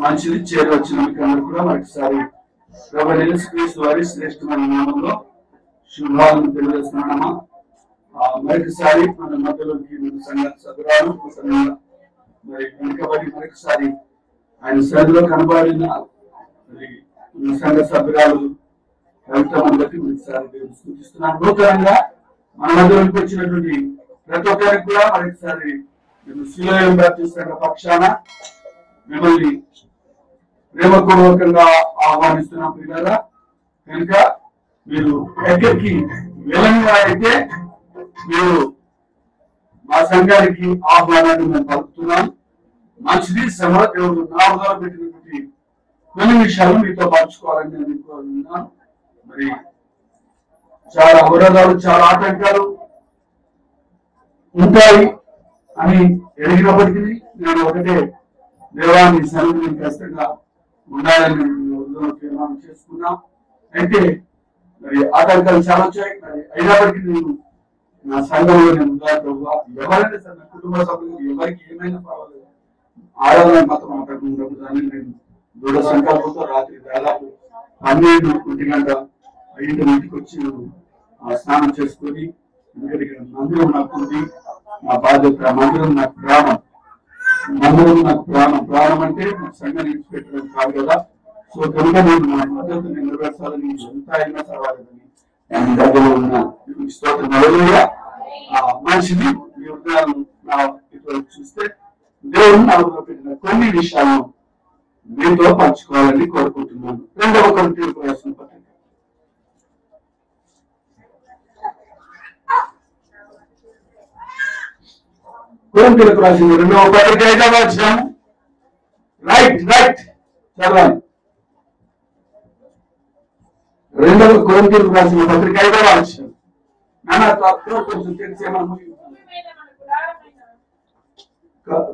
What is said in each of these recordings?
మంచిది చేరవచ్చిన మీకు అందరూ కూడా మరొకసారి ప్రభువైన యేసుక్రీస్తు వారి శ్రేష్టమైన నామంలో శుభాలను తెలియజేస్తున్నామా. మరొకసారి మన మధ్యలోకి సంఘ సభ్యురాలు మరి వెనుకబడి మరొకసారి ఆయన సన్నిధిలో కనబడిన సంఘ సభ్యురాలు కవితమని బట్టి మరొకసారి దేవుని స్తుతిస్తున్నాను. నూతనంగా మన మధ్యలోకి వచ్చినటువంటి ప్రతి ఒక్కరికి కూడా మరొకసారి శిలోయం బాప్టిస్ట్ సంఘ పక్షాన మిమ్మల్ని ప్రేమపూర్వకంగా ఆహ్వానిస్తున్నాం పిల్లరా. కనుక మీరు ఎక్కడికి వెళ్ళని అయితే మీరు మా సంఘానికి ఆహ్వానాన్ని మేము పలుకుతున్నాం. మంచిది శ్రమ దేవుడు నా ఉదాహరణ పెట్టినటువంటి కొన్ని విషయాలు మీతో పంచుకోవాలని నేను కోరుతున్నాను. మరి చాలా అవరోధాలు చాలా ఆటంకాలు ఉంటాయి అని ఎదిగినప్పటికీ నేను ఒకటే దేవాన్ని సన్నిధిని ఖచ్చితంగా ఉండాలని తీర్మానం చేసుకున్నా. అయితే మరి ఆటంకాలు చాలా వచ్చాయి. మరి అయినప్పటికీ నేను నా సంఘంలో నేను ఎవరైనా సరే నా కుటుంబ సభ్యులు ఎవరికి ఏమైనా పర్వాలేదు, ఆడవాళ్ళని మాత్రం ఆటంకం నేను దృఢ సంకల్పంతో రాత్రి దాదాపు 12 ఇంటికి వచ్చి స్నానం చేసుకొని, ఎందుకంటే ఇక్కడ మందిరం నాకు ఉంది, నా బాధ్యత. మందిరం నాకు ప్రాణం, మందిరం నాకు ప్రాణం అంటే సంఘం విడిచిపెట్టడం కాదు కదా. సో కనుక నేను నా మద్దతు నెరవేర్చాలని ఎంత అయినా పర్వాలేదని నేను దగ్గరలో ఉన్నా. స్తోత్రం హల్లెలూయా. మనిషిని మీ ఉద్యోగాలను నా ఇటువైపు చూస్తే దేవుడు నాకు పెట్టిన కొన్ని విషయాలను మీతో పంచుకోవాలని కోరుకుంటున్నాను. 2వ కొరింథీయులకు రాసిన పత్రిక 2వ పత్రిక 5వ అధ్యాయం. రైట్ చదవాలి. 2వ కొరింథీయులకు రాసిన పత్రిక 5వ అధ్యాయం. కొంచెం తెలిసేమన్నా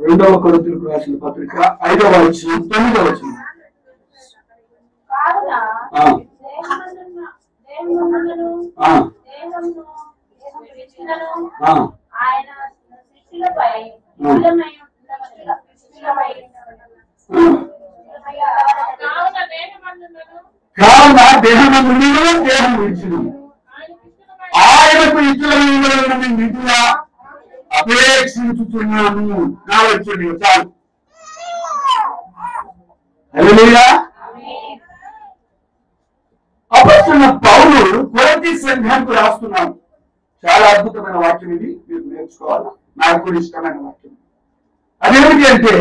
2వ కొరింథీయులకు రాసిన పత్రిక 5వ అధ్యాయం 9వ వచనం. కావున దేహమందును దేహం విడిచును ఆయనకు ఇతరుల నిధులా అపేక్షించుతున్నాను. నా వచ్చండి చాలు. హల్లెలూయా. అపొస్తలుడైన పౌలు కొరింథీ సంఘానికి రాస్తున్నాడు. చాలా అద్భుతమైన వాక్యం ఇది, మీరు నేర్చుకోవాలి. నాకు కూడా ఇష్టమైన వాక్యం. అదేమిటి అంటే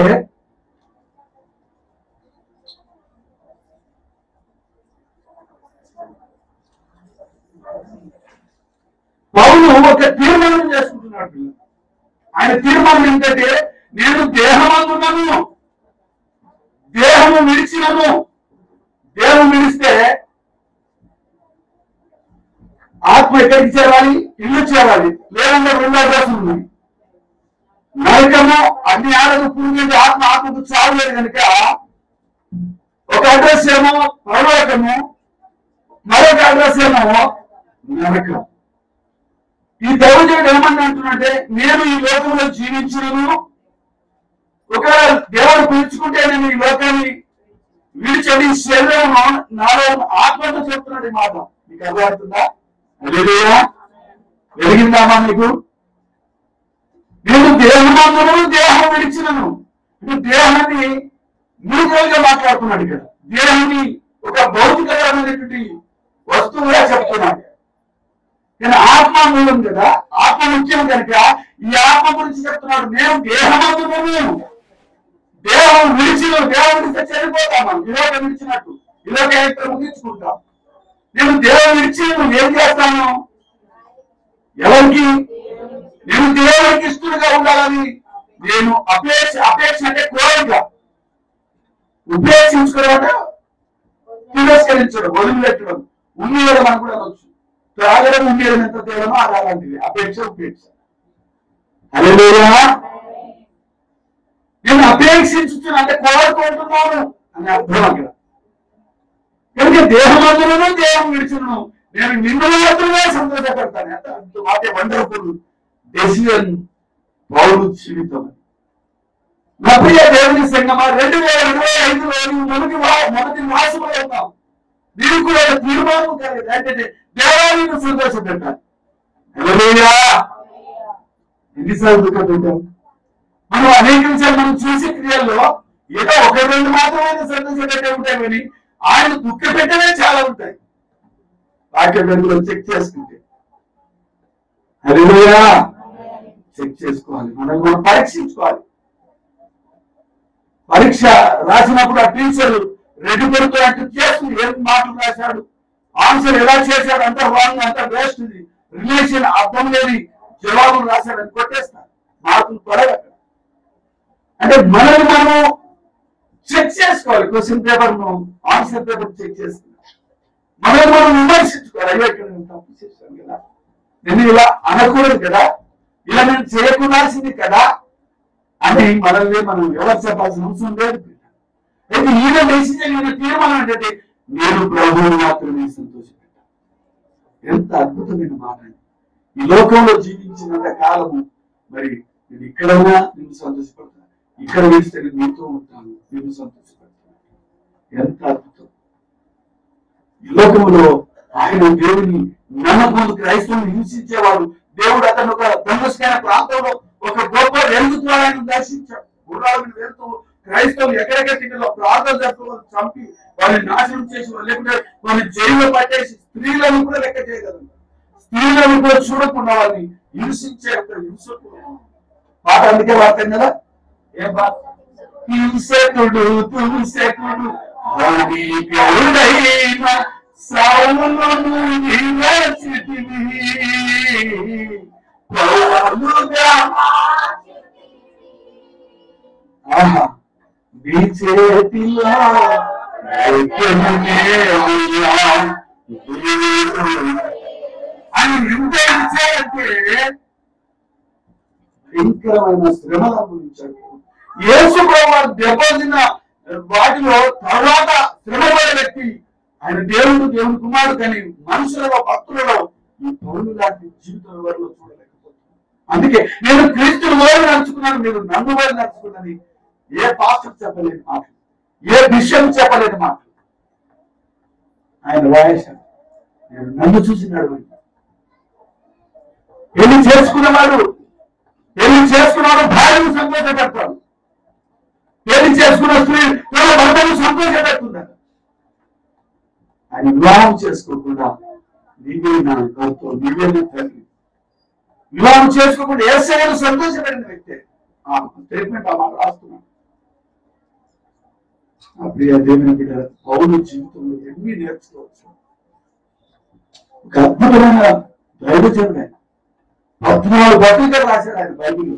పౌలు ఒక తీర్మానం చేసుకుంటున్నాడు. ఆయన తీర్మానం ఏంటంటే, నేను దేహమందున్నాను, దేహము విడిచినను. దేహం విడిస్తే ఆత్మ ఎక్కడికి చేరాలి? ఇల్లు చేరాలి. లేదంటే 2 అడ్రస్లు ఉన్నాయి. నరకము అన్ని ఆడదు పూర్తి ఆత్మకు చావలేదు కనుక ఒక అడ్రస్ ఏమో పరలోకము, మరొక అడ్రస్ ఏమో నరకం. ఈ దైవజనుడు ఏమన్నా అంటున్నట్టే, నేను ఈ లోకంలో జీవించను, ఒకవేళ దేవుడు పిలుచుకుంటే నేను ఈ లోకాన్ని విడిచని శరీరం నాలో ఆత్మతో చెప్తున్నాడు ఈ మాట. మీకు అర్థమవుతుందా? హల్లెలూయా. వెలిగిందామా మీకు? నేను దేహమందును దేహం విడిచినను. ఇప్పుడు దేహాన్ని మూడుగా మాట్లాడుతున్నాడు ఇక్కడ. దేహాన్ని ఒక భౌతికమైనటువంటి వస్తువుగా చెప్తున్నాడు. కానీ ఆత్మ మూలం కదా, ఆత్మ ముఖ్యం కనుక ఈ ఆత్మ గురించి చెప్తున్నాడు. నేను దేహమందును దేహం విడిచిన, దేహం విడిస్తే చనిపోతాం మనం. ఇలాగ విడిచినట్టు ఇలాగ ముగించుకుంటాం. నేను దేహం విడిచి నువ్వు ఏం చేస్తాను? ఎవరికి? నేను దేవునికి ఇష్టంగా ఉండాలని నేను అపేక్ష అంటే కోరిక. ఉపేక్షించుకోవడం అంటే తిరస్కరించడం, వదిలిపెట్టడం, ఉండేయడం అని కూడా అనొచ్చు. త్రాగడం, ఉండేయడం ఎంత తేడమో అలాంటివి అపేక్ష ఉపేక్ష. హల్లెలూయా. నేను అపేక్షించుతున్నా అంటే కోరుకుంటున్నాను అని అర్థం అక్కడ. కనుక దేహమందులను దేహం విడిచును, నేను నిన్ను మాత్రమే సంతోషపడతాను. అంత వాటే వండర్ఫుల్ డెసిజన్ పౌలు జీవితం. నా ప్రియ దేవుని సంగమా 2025లో మొదటి మాసంలో ఉన్నాం. నీకు కూడా తీర్మానం కలిగి అంటే దేవాలయం సంతోషపెట్టాలి. ఎన్నిసార్లు దుఃఖపెట్టాం మనం? అనేక విషయాలు మనం చూసే క్రియల్లో ఏదో 1-2 మాత్రమే సంతోషపెట్టే ఉంటాయి, కానీ ఆయన దుఃఖ పెట్టనే చాలా ఉంటాయి. వాక్యంలో చెక్ చేసుకుంటే హల్లెలూయా చెక్ చేసుకోవాలి, మనం పరీక్షించుకోవాలి. పరీక్ష రాసినప్పుడు ఆ టీచర్ రెడ్డి కొడుకు అంటే చేస్తుంది, ఏం మాటలు రాశాడు, ఆన్సర్ ఎలా చేశాడు, అంత రాంగ్, అంత వేస్ట్, రిలేషన్ అర్థం లేని జవాబులు రాశాడని కొట్టేస్తారు, మార్కులు పడగ. అంటే మనల్ని మనం చెక్ చేసుకోవాలి. Question paper answer paper check చేసుకున్నాం, మనల్ని మనం విమర్శించుకోవాలి. అయ్యో ఇక్కడ నేను తప్పు చేశాను కదా, నేను ఇలా అనకూడదు కదా, ఇలా నేను చేయకూడాల్సింది కదా అని మనల్ని మనం ఎవరు చెప్పాల్సిన అవసరం లేదు. అయితే ఈయన డెసిజన్, ఈయన తీర్మానం ఏంటంటే నేను ప్రభువుని మాత్రమే సంతోషపెట్టాను. ఎంత అద్భుతమైన మాట. ఈ లోకంలో జీవించినంత కాలము మరి నేను ఇక్కడైనా నేను సంతోషపడతాను, ఇక్కడ వేస్తే నేను మీతో ఉంటాను, నేను సంతోషపడతాను. ఎంత అద్భుతం. ఈ లోకంలో ఆయన దేవుని నమ్మకం క్రైస్తవుని హింసించేవాడు. దేవుడు అతను ఒక ధనుష్కైన ప్రాంతంలో ఒక గొప్ప వెలుగుతున్నాడని దర్శించాడు. గుర్రాలను వెళ్తూ క్రైస్తవులు ఎక్కడెక్కడ ప్రార్థన జరుపుతూ చంపి వాళ్ళని నాశనం చేసి, లేకుంటే వాళ్ళని జైల్లో పట్టేసి స్త్రీలను కూడా లెక్క చేయగలరు. స్త్రీలను కూడా చూడకుండా వాళ్ళని హింసించే ఒక హింసకు పాట అందుకే వాడతాం కదా, ఏం పాట? హింసకుడు హింసకుడు నీ చేతిలో అని ఎంత ఇచ్చాయంటే భయంకరమైన శ్రమల గురించాడు. యేసు ప్రభువు దెబ్బతిన్న వాటిలో తర్వాత శ్రమపడే వ్యక్తి ఆయన దేవుని కుమారుడు. కానీ మనుషులలో భక్తులలో ఈ పౌలు లాంటి జీవితం ఎవరిలో చూడలేకపోతున్నాను. అందుకే నేను క్రీస్తుని వారు నడుచుకున్నాను, మీరు నన్ను వారు నడుచుకున్నాను. ఏ పాస్టర్ చెప్పలేని మాట, ఏ విషయం చెప్పలేని మాట ఆయన వాయేశాడు. నేను నన్ను చూసినాడు. పెళ్లి చేసుకున్నవాడు భార్యను సంతోషపెడతాడు. పెళ్లి చేసుకున్న స్త్రీ తన భర్తను సంతోషపెడుతున్నారు. ఆయన వివాహం చేసుకోకుండా నీవే నా భర్త, నీవే నా తండ్రి, వివాహం చేసుకోకుండా యేసయ్యను సంతోషపెట్టిన వ్యక్తే ఆ స్టేట్మెంట్ ఆ మాట రాస్తున్నాడు. ఆ ప్రియ దేవుని బిడ్డ పౌలు జీవితంలో ఎన్ని నేర్చుకోవచ్చు. ఒక అద్భుతమైన దైవజనుడు. 14 పత్రికలు రాశాడు ఆయన బైబిల్లో.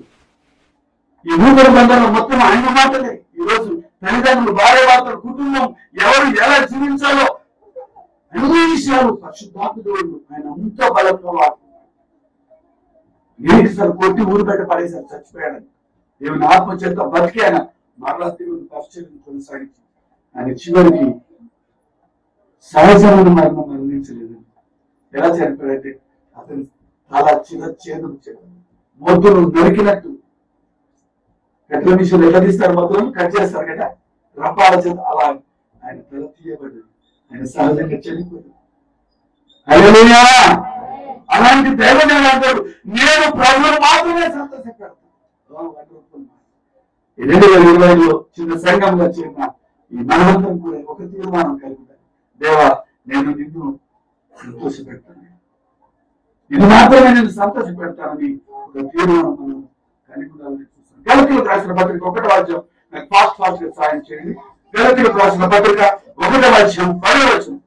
ఈ నూతన బంధంలో మొత్తం ఆయన మాటలే. ఈరోజు తల్లిదండ్రులు, భార్య భర్తలు, కుటుంబం ఎవరు ఎలా జీవించాలో అన్ని విషయాలు పరిశుద్ధాత్మ దేవుడు ఆయన అంత బలంగా వాడుతున్నాడు. ఏసారి కొట్టి ఊరు బయట పడేసారు, చచ్చిపోయాడని. దేవుని ఆత్మ చేత బతికి ఆయన మరలా దేవుని పరిచయం కొనసాగించి ఆయన చివరికి సహజమైన మరణం మరణించలేదు. ఎలా చనిపోయాడంటే అతను చాలా చేదు మొద్దులు నరికినట్టు. కట్ల మిషన్ ఎట్లా తీస్తారు, మొద్దులను కట్ చేస్తారు కదా, రంపాల చేత అలా ఆయన తల తీయబడ్డది. ఆయన సహజంగా చనిపోయాడు. హల్లెలూయా. అలాంటి దైవజనుడు అంటాడు, నేను ప్రభువును మాత్రమే సంతోషపెడతాను. 2020లో చిన్న సంఘంగా చేరిన ఈ మనమంతం కూడా ఒక తీర్మానం కలిగి ఉండాలి. దేవా, నేను నిన్ను సంతోషపెడతాను, ఇది మాత్రమే నేను సంతోషపెడతానని ఒక తీర్మానం మనం కలిగి ఉండాలని చూస్తాను. గలతీయులకు రాసిన పత్రిక 1వ అధ్యాయం, నాకు ఫాస్ట్ గా సాయం చేయండి. గలతీయులకు రాసిన పత్రిక 1వ అధ్యాయం 10వ వచనం.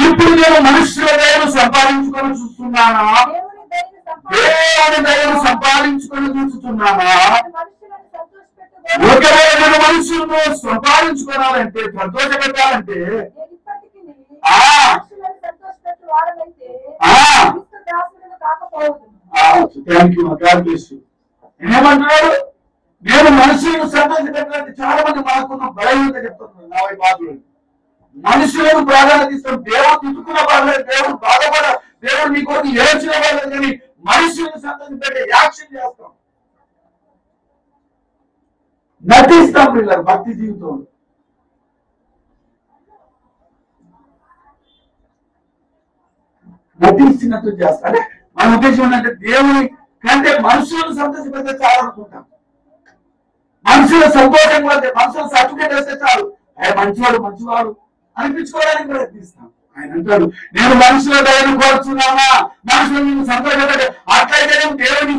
ఇప్పుడు నేను మనుషుల దయను సంపాదించుకొని చూస్తున్నానా, దేవుని దయను సంపాదించుకొని చూస్తున్నానా? ఒకవేళ నేను మనుషులను సంపాదించుకోవాలంటే, సంతోషపెట్టాలంటే, ఏమంటున్నాడు? నేను మనుషులను సంతోషపెట్టాలంటే చాలా మంది మనకున్న బలహీనత చెప్తున్నారు. నా వైపు బాధలు మనుషులను ప్రాధాన్యత ఇస్తాం. దేవుడు తిట్టుకున్న పర్లేదు, దేవుడు బాధపడ, దేవుడు నీ కొరకు ఏడ్చిన పర్లేదు, కానీ మనుషులను సంతోషపెట్టే యాక్షన్ చేస్తాం, నటిస్తాం పిల్లలు భక్తి జీవితంలో. నటించినట్టు చేస్తాం. అంటే మన ఉద్దేశం ఏంటంటే దేవుని కంటే మనుషులను సంతోషపెడితే చాలు అనుకుంటాం. మనుషుల సంతోషంగా వస్తే, మనుషుల సర్టిఫికేట్ వస్తే చాలు, ఆయన మంచివాడు అనిపించుకోవడానికి ప్రయత్నిస్తాం. ఆయన అంటాడు, నేను మనుషుల దయను కోరుచున్నానా, మనుషులు నేను సంతోషపెట్టే, అట్లయితే నేను దేవుని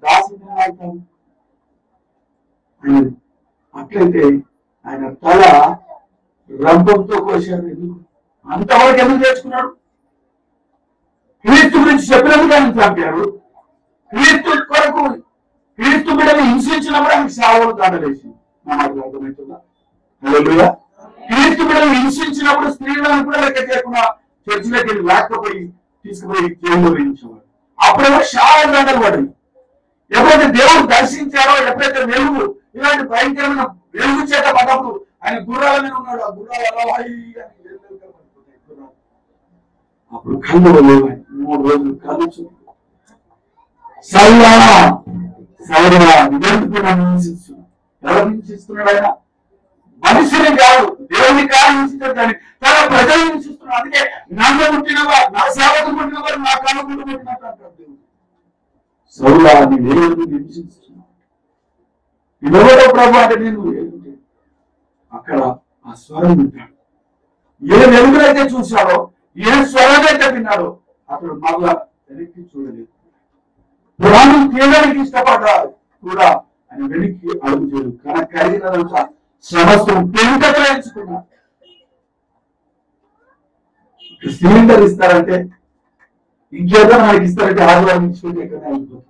దాసుని అవుతాను. అట్లయితే ఆయన తల రంపంతో కోశారు. ఎందుకు అంతవరకు ఎందుకు తెచ్చుకున్నాడు? క్రీస్తు గురించి చెప్పినందుకు ఆయన చంపారు. క్రీస్తు కొరకు క్రీస్తు బిడ్డను హింసించినప్పుడు ఆయనకు సావులు దండలేసింది. నా మాటలు అర్థమవుతుందా? హల్లెలూయా. క్రీస్తు బిడ్డను హింసించినప్పుడు స్త్రీలను కూడా లెక్క చేయకుండా చర్చిలోకి వెళ్ళి లేకపోయి తీసుకుపోయి జైల్లో వేయించేవాడు. అప్పుడేమో చాలా దండలు పడి, ఎప్పుడైతే దేవుడు దర్శించారో, ఎప్పుడైతే వెలుగు ఇలాంటి భయంకరమైన వెలుగు చేత పడ్డప్పుడు ఆయన గుర్రాల మీద ఉన్నాడు. ఆ గుర్రాలు అప్పుడు కళ్ళు లేవు. 3 రోజులు కళ్ళు చూపు ఎవరు హింసిస్తున్నాడు? ఆయన మనుషుని కాదు, దేవుని కాదు హింసిస్తాడు, కానీ తన ప్రజలు హింసిస్తున్నాడు. అందుకే నన్ను పుట్టినవారు, నా సేవకు పుట్టినవారు నా కళ్ళు ముందు పుట్టినట్టు అంటారు దేవుడు. సౌలా నేను హింసిస్తున్నాను, ఇదొకటో ప్రభు అంటే నేను ఏమిటి? అక్కడ ఆ స్వరం వింటాడు. ఏ వెలుగులైతే చూశాడో, ఏ స్వరం అయితే విన్నాడో అతడు మళ్ళా వెనక్కి చూడలేదు. ప్రాణం తీయడానికి ఇష్టపడ్డాడు కూడా ఆయన వెనక్కి అడుగు చేయడు. కనుక కలిగినంత సమస్తం పెంటతో ఎంచుకున్నాడు. సిలిండర్ ఇస్తారంటే, ఇంకేదో మనకి ఇస్తారంటే ఆదివారం ఇచ్చుకుంటే ఎక్కడ అయిపోతుంది.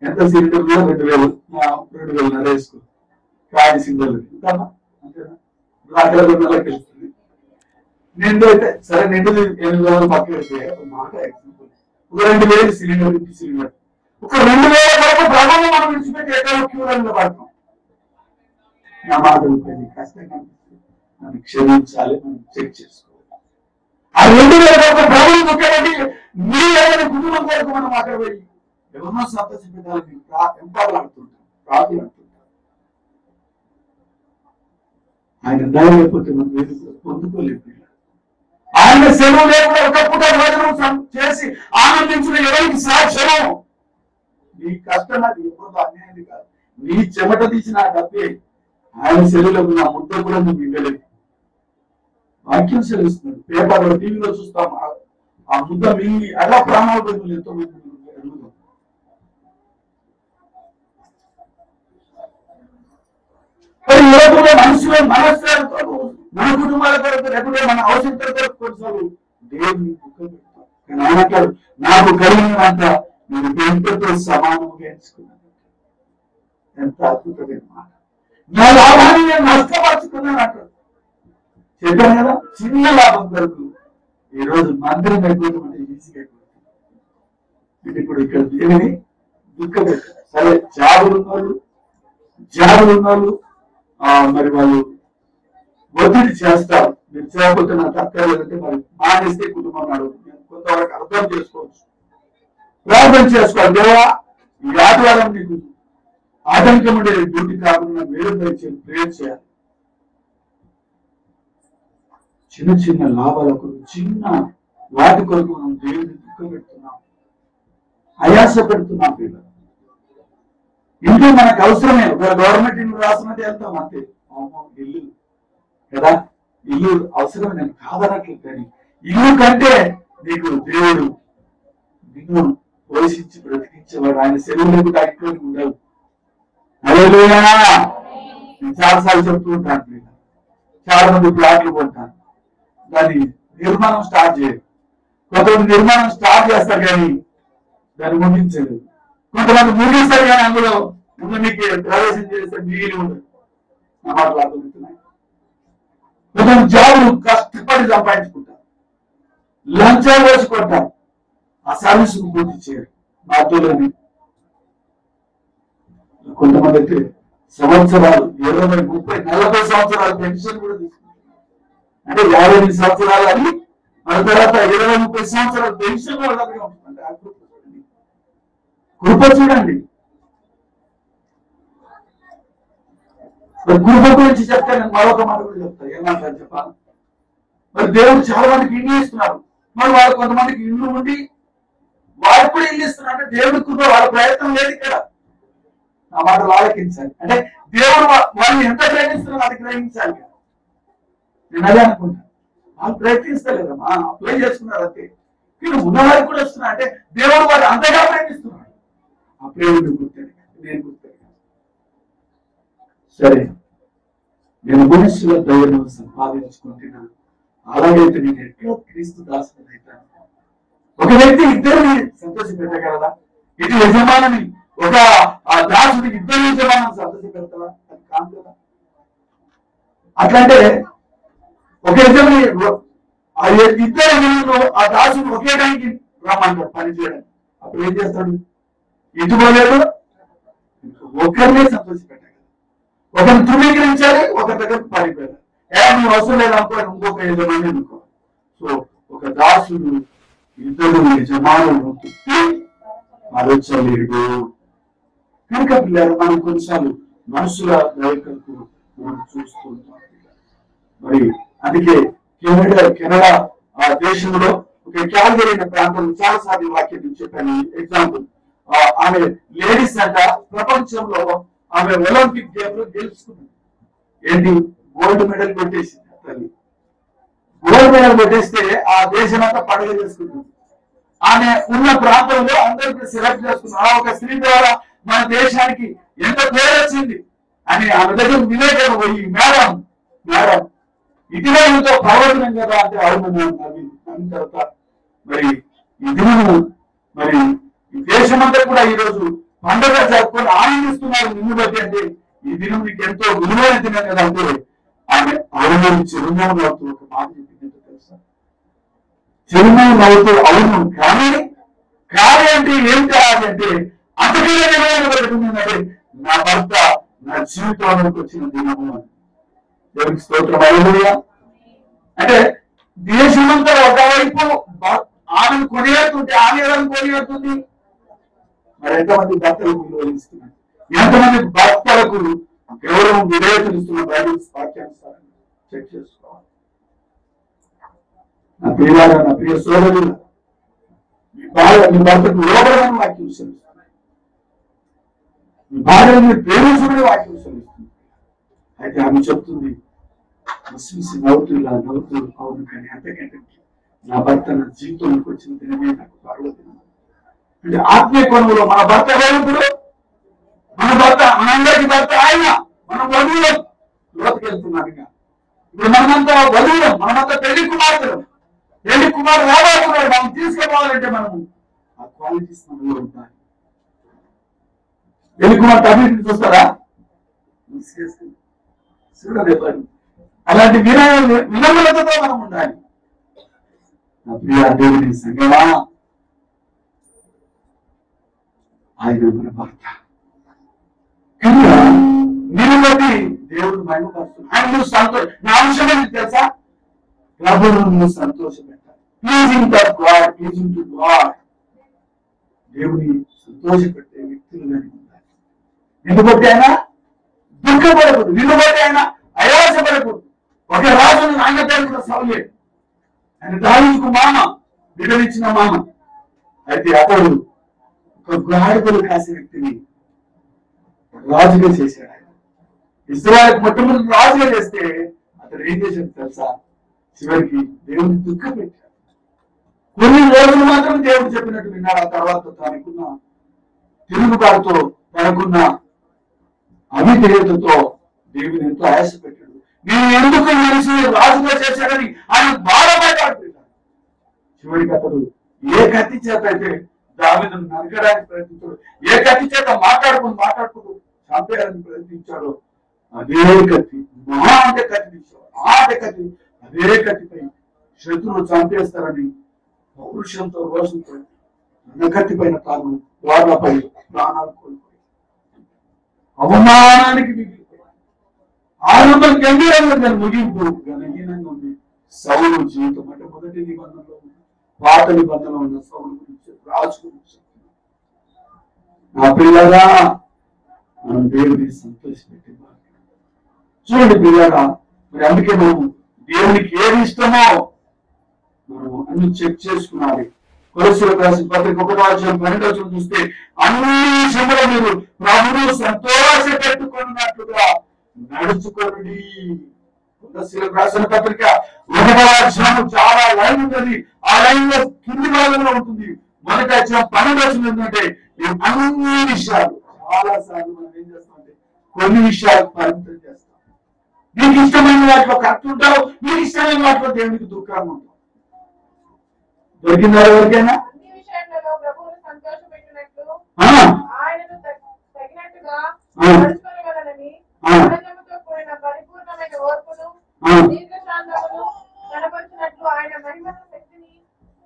ఎంత సిలిండర్ కూడా 2,000 వేసుకో కాయ సిలిండర్లు అంతేనా? అక్కడ 2,000 తెలుస్తుంది. నిండు అయితే సరే, నిండు 8,000 పక్కన పెడితే ఒక మాట ఎగ్జాంపుల్, ఒక 2,000 సిలిండర్, ఇంటి సిలిండర్, ఒక 2,000 వరకు ప్రభావం మనం విడిచిపెట్టి ఎక్కడ క్యూరంలో పడతాం. నా మాటలు కష్టంగా నన్ను క్షమించాలి, మనం చెక్ చేసుకోవాలి. ఆ 2,000 వరకు ప్రభావం ముఖ్యమండి మీ ఏదైనా కుటుంబం కొరకు మనం అక్కడ పోయి ఎవరినో సంతోషపెట్టాలని ఎంపాడుతుంటాం, ప్రార్థులంటుంటాం. ఆయన దయ లేకపోతే మనం ఏది పొందుకోలేదు. ఆయన సెలవు లేకుండా ఒక పూట భోజనం చేసి ఆనందించిన ఎవరికి సాక్ష్యం? నీ కష్టం అది ఎప్పుడు అన్యాయం కాదు, నీ చెమట తీసిన డబ్బే. ఆయన సెలవులో నా ముద్ద కూడా నువ్వు ఇవ్వలేదు. వాక్యం సెలవుస్తున్నాడు, పేపర్లో టీవీలో చూస్తాం. ఆ ముద్ద మింగి అలా ప్రాణాలు బదులు ఎంతో మంది అడుగుతాం. మనుషులు మనస్సాలతో, మన కుటుంబాల కొరకు, లేకపోతే మన అవసరం కొరకు కొన్నిసార్లు దేవుడిని దుఃఖపెడతాం. కానీ ఆయన అంటాడు, నాకు కలిగినంత నేను ఎంతతో సమానంగా ఎంచుకున్నాను. ఎంత అద్భుతమైన మాట. నా లాభాన్ని నేను నష్టపరుచుకున్నాను అంటాడు. చెప్పాను కదా, చిన్న లాభం కొరకు ఈ రోజు మందిరం అయిపోతుంది, అంటే ఈజీగా అయిపోతుంది. ఇప్పుడు ఇక్కడ దేవుని దుఃఖపెట్టారు. సరే, జాబులు ఉన్నోళ్ళు మరి వాళ్ళు ఒత్తిడి చేస్తారు. మీరు చేయకపోతే నాకు తక్కలేదంటే మరి మానేస్తే కుటుంబం నడుస్తుంది. కొంతవరకు అర్థం చేసుకోవచ్చు, ప్రార్థన చేసుకోవాలి. దేవా, ఈ ఆదివారం నీకు ఆటంకం ఉండే డ్యూటీ కాకుండా వేరే ప్రేర్ చేయాలి. చిన్న చిన్న లాభాల కొరకు, చిన్న వాటి కొరకు మనం దేవుడిని దుఃఖం పెడుతున్నాం, అయాస పెడుతున్నాం. పిల్లలు ఇంట్లో మనకు అవసరమే, ఒక గవర్నమెంట్ ఇల్లు రాసినట్టు వెళ్తాం అంతే. ఇల్లు కదా, ఇల్లు అవసరమే, నేను కాదనట్లేదు. కానీ ఇల్లు కంటే నీకు దేవుడు నిన్ను పోషించి బ్రతికించేవాడు. ఆయన సెలవు లేకుండా ఇంట్లో ఉండవు. హల్లెలూయా. నేను చాలాసార్లు చెప్తూ ఉంటాను, చాలా మంది ప్లాట్లు కొంటాను, దాన్ని నిర్మాణం స్టార్ట్ చేయరు. కొంతమంది నిర్మాణం స్టార్ట్ చేస్తారు కానీ దాన్ని ముగించలేదు. కొంతమంది ముగిస్తారు కానీ అందులో ముందు మీకు ప్రవేశం చేస్తే మిగిలి ఉండదు. నా మాటలు అర్థమవుతున్నాయి. కొంతమంది జాబులు కష్టపడి సంపాదించుకుంటారు, లంచాలు వేసుకుంటారు, ఆ సర్వీస్ పూర్తి చేయరు. నాతోని కొంతమంది అయితే సంవత్సరాలు 20, 30, 40 సంవత్సరాలు పెన్షన్ కూడా తీసుకుంటారు. అంటే 58 సంవత్సరాలు అని మన తర్వాత 20-30 సంవత్సరాలు పెన్షన్ వాళ్ళగా ఉంటుందంటే ఆ కృప చూడండి, కృప చూడండి. కృప గురించి చెప్తే నేను మరొక మాట కూడా చెప్తాను. ఏమంటారు చెప్పాలి? మరి దేవుడు చాలా మందికి ఇల్లు ఇస్తున్నారు. మరి వాళ్ళు కొంతమందికి ఇల్లు ఉండి వారు కూడా ఇల్లు ఇస్తున్నారు అంటే దేవుడి కృప, వాళ్ళ ప్రయత్నం లేదు ఇక్కడ. నా మాటలు ఆలకించాలి. అంటే దేవుడు వాళ్ళని ఎంత ప్రేమిస్తున్నారో అది గ్రహించాలి. నేను అదే అనుకుంటాను. వాళ్ళు ప్రయత్నిస్తలేదమ్మా, అప్లై చేసుకున్నారు అంతే. మీరు ఉన్నవారికి కూడా వస్తున్నా అంటే దేవుడు వారు అంతగా ప్రేమిస్తున్నాడు. ఆ ప్రేమను గుర్తాను, నేను గుర్తాను. సరే, నేను మనుషుల దయను సంపాదించుకుంటున్నాను. అలాగైతే నేను ఎట్లా క్రీస్తు దాసుని అవుతాను? ఒక వ్యక్తి ఇద్దరిని సంతోష పెట్టగలదా? ఇది యజమాని ఒక దాసుని ఇద్దరు యజమాని సంతోష పెడతారా? అది కాదు కదా. అట్లంటే ఒక యజమాని ఇద్దరు ఆ దాసుని ఒకే టైంకి రమ్మంటాడు పని చేయడానికి. అప్పుడు ఏం చేస్తాడు? ఇటు పోలేడు, ఒకరినే సంతోష పెట్టగలరు. ఒకరిని ధృవీకరించాలి, ఒకరి దగ్గర పారిపోయారు. నువ్వు అవసరం లేదనుకో, ఇంకొక యజమాని అనుకో. సో ఒక దాసుడు ఇద్దరు యజమానులు మరచలేడు. కనుక పిల్లలు మనం కొన్నిసార్లు మనుషుల దైవకు మనం చూస్తూ ఉంటాం. మరి అందుకే కెనడా దేశంలో ఒక క్యాల్గరీ అనే ప్రాంతంలో చాలా సార్లు వాక్యం చెప్పాను. ఎగ్జాంపుల్, ఆమె లేడీస్ అంట ప్రపంచంలో ఆమె ఒలింపిక్ గేమ్ లో గెలుచుకుంది. ఏంటి? గోల్డ్ మెడల్ కొట్టేసింది. తల్లి గోల్డ్ మెడల్ కొట్టేస్తే ఆ దేశం అంతా పండుగ చేసుకుంటుంది. ఆమె ఉన్న ప్రాంతంలో అందరికీ సెలెక్ట్ చేసుకున్నారు. ఒక స్త్రీ ద్వారా మన దేశానికి ఎంత పేరు వచ్చింది అని ఆమె దగ్గర విలేకరు పోయి, మేడం మేడం ఇటీవలతో ప్రవర్తనం కదా అంటే అవునని అన్న తర్వాత మరి ఈ దినము మరి ఈ దేశమంతా కూడా ఈ రోజు పండుగ జరుపుకొని ఆనందిస్తున్నారు. నిన్ను బట్టి అంటే ఈ దినం నీకు ఎంతో విలువైన దినం కదా అంటే ఆమె అవును చిరునవ్వు నవ్వుతూ ఒక మాట చెప్పింది తెలుసా? చిరునవ్వు నవ్వుతూ అవును కానీ అంటే ఏం కావాలి అంటే అంతకన్నా విలువైన పెట్టుకుందంటే నా భర్త నా జీవితంలోకి వచ్చిన దినము అని. దేవునికి స్తోత్రం. హల్లెలూయా. అంటే దేశమంతా ఒకవైపు ఆమెను కొనియాడుతుంటే ఆమె ఎవరిని కొనియాడుతుంది? మరి ఎంతమంది భర్తలకు విలువలిస్తున్నారు? ఎంతమంది భర్తలకు గౌరవం విధేయతనిస్తున్న బైబిల్ వాక్యానుసారం చెక్ చేసుకోవాలి. నా ప్రియులారా, నా ప్రియ సోదరులు, మీ భర్తకు లోబడమని వాక్యం సెలవిస్తున్నాయి. మీ భార్యను మీరు ప్రేమించమని వాక్యం సెలవిస్తుంది. అయితే ఆమె చెప్తుంది విసిసి నవ్వుతూ ఇలా నవ్వుతూ అవును కానీ అంతకంటే నా భర్త నా జీవితంలోకి వచ్చిన దినమే నాకు పర్వదినం. అంటే ఆత్మీయ కోణంలో మన భర్త ఎవరు? మన భర్త, మనందరికి భర్త ఆయన. మనం వధువులం, లోతుకెళ్తున్నాం. ఇప్పుడు మనమంతా వధువులం, మనమంతా పెళ్లి కుమార్తెలు. పెళ్లి కుమారుడు రాబోతున్నాడు. మనం తీసుకుపోవాలంటే మనము ఆ క్వాలిటీస్ మనలో ఉంటాయి. పెళ్లి కుమార్తె అభివృద్ధి చూస్తారా? చూడలే పని. అలాంటి వినమ్రతతో మనం ఉండాలి. నా ప్రియ దేవుని సంగమా, ఆయన మన భర్త కనుక నిన్ను బట్టి దేవుడు మహిమపరుస్తుంది. ఆయన నువ్వు నా అంశం ఏంటి తెలుసా? ప్రభువును నువ్వు సంతోషపెట్టాలి. Pleasing to God, pleasing to God. దేవుని సంతోషపెట్టే వ్యక్తులుగానే ఉండాలి. నిన్ను బట్టి ఆయన దుఃఖపడకూడదు, నిన్ను బట్టి ఆయన అయాసపడకూడదు. ఒక రాజును ఆయన పేరు కూడా సౌలే, ఆయన దావీదుకు మామ, బిడ్డనిచ్చిన మామ. అయితే అతడు ఒక గాడిదలు కాసే వ్యక్తిని రాజుగా చేశాడు. ఆయన ఇశ్రాయేలు మొట్టమొదటి రాజుగా చేస్తే అతడు ఏం చేశాడు తెలుసా? చివరికి దేవుని దుఃఖం పెట్టాడు. కొన్ని రోజులు మాత్రం దేవుడు చెప్పినట్టు విన్నాడు. ఆ తర్వాత తనకున్న తిరుగుబాటుతో, తనకున్న అవిధేయతతో దేవుని ఎంతో ఆయాస పెట్టాడు. నేను ఎందుకు మనిషి రాజుగా చేశాడని ఆయన బాధపడ్డాడు. చివరికి అతడు ఏ కత్తి చేత అయితే దావీదును నరకడానికి ప్రయత్నించాడు, ఏ కత్తి చేత మాట్లాడుకుంటూ చంపేయాలని ప్రయత్నించాడో అదే కత్తి, మహా అంటే కత్తి తీశాడు. అంటే కత్తి, అదే కత్తిపై శత్రువులు చంపేస్తారని పౌరుషంతో రోషంతో అన్న కత్తి పైన తాను వాళ్ళపై ప్రాణాలు కోల్పోయి అవమానానికి మిగిలిపోయాడు. ఆరంభం గంభీరంగా ముగింపు ఘనహీనంగా ఉంది. సౌలు జీవితం అంటే మొదటి నిబంధనలో ఉన్న పాత నిబంధనలో ఉన్న సౌలు గురించి రాజు గురించి నా పిల్లగా మనం దేవుడిని సంతోషపెట్టి చూడండి పిల్లగా. మరి అందుకే మనం దేవునికి ఏది ఇష్టమో మనం అన్ని చెక్ చేసుకున్నాలి. కొలస్సీయులకు రాసిన పత్రిక 1:12 చూస్తే అన్ని విషయంలో మీరు ప్రభువును సంతోష పెట్టుకున్నట్లుగా నడుచుకోండి. కొలస్సీయులకు రాసిన పత్రిక 1:12 చాలా లైన్ ఉంటుంది. ఆ లైన్ లో కింది భాగంలో ఉంటుంది. మొదటి అధ్యాయం 12 ఏంటంటే అన్ని విషయాలు చాలా సార్లు మనం ఏం చేస్తామంటే కొన్ని విషయాలు పరిమితం చేస్తాం. నీకు ఇష్టమైన వాటిలో కరెక్ట్ ఉంటావు, నీకు ఇష్టమైన వాటిలో దేవునికి దుఃఖంగా ఉంటావు. దొరికిందా ఎవరికైనా?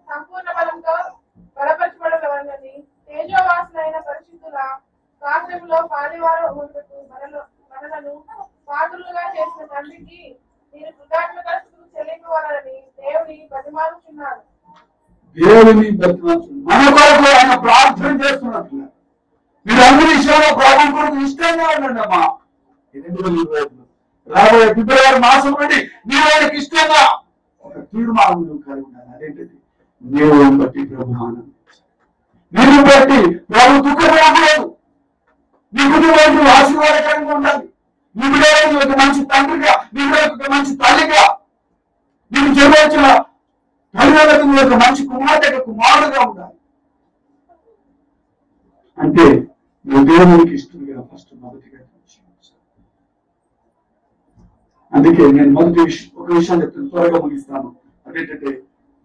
సంపూర్ణ బలంతో బలపరచబడవలనని తేజోవాసులైన పరిశుద్ధుల కార్యములో పాలివారు మనలను పాత్రులుగా చేసిన తండ్రికి మీరు కృతజ్ఞతలు చెల్లించవాలని దేవుని బతిమాలుచున్నారు. దేవుని మన కొరకు ఆయన ప్రార్థన చేస్తున్నట్లు మీరు అన్ని విషయంలో ప్రభు కొరకు ఇష్టంగా ఉండండి అమ్మా. 2025 రాబోయే ఫిబ్రవరి మాసం నుండి మీరు ఆయనకి ఇష్టంగా ఒక తీర్మానం కలిగి ఉండాలి. అదేంటిది? దేవుని బట్టి ప్రభు ఆనందించాలి. మీరు బట్టి ప్రభు దుఃఖపడకూడదు. మీ కుటుంబానికి ఆశీర్వాదకరంగా ఉండాలి. మీ బిడ్డలకు ఒక మంచి తండ్రిగా, మీ బిడ్డలకు ఒక మంచి తల్లిగా, మీకు జన్మొచ్చిన తల్లిదండ్రులకు మీరు ఒక మంచి కుమార్తెగా కుమారుడుగా ఉండాలి. అంటే మీరు దేవునికి ఇష్టంగా ఫస్ట్ మొదటిగా. అందుకే నేను ఒక విషయం చెప్తాను, త్వరగా ముగిస్తాను. అదేంటంటే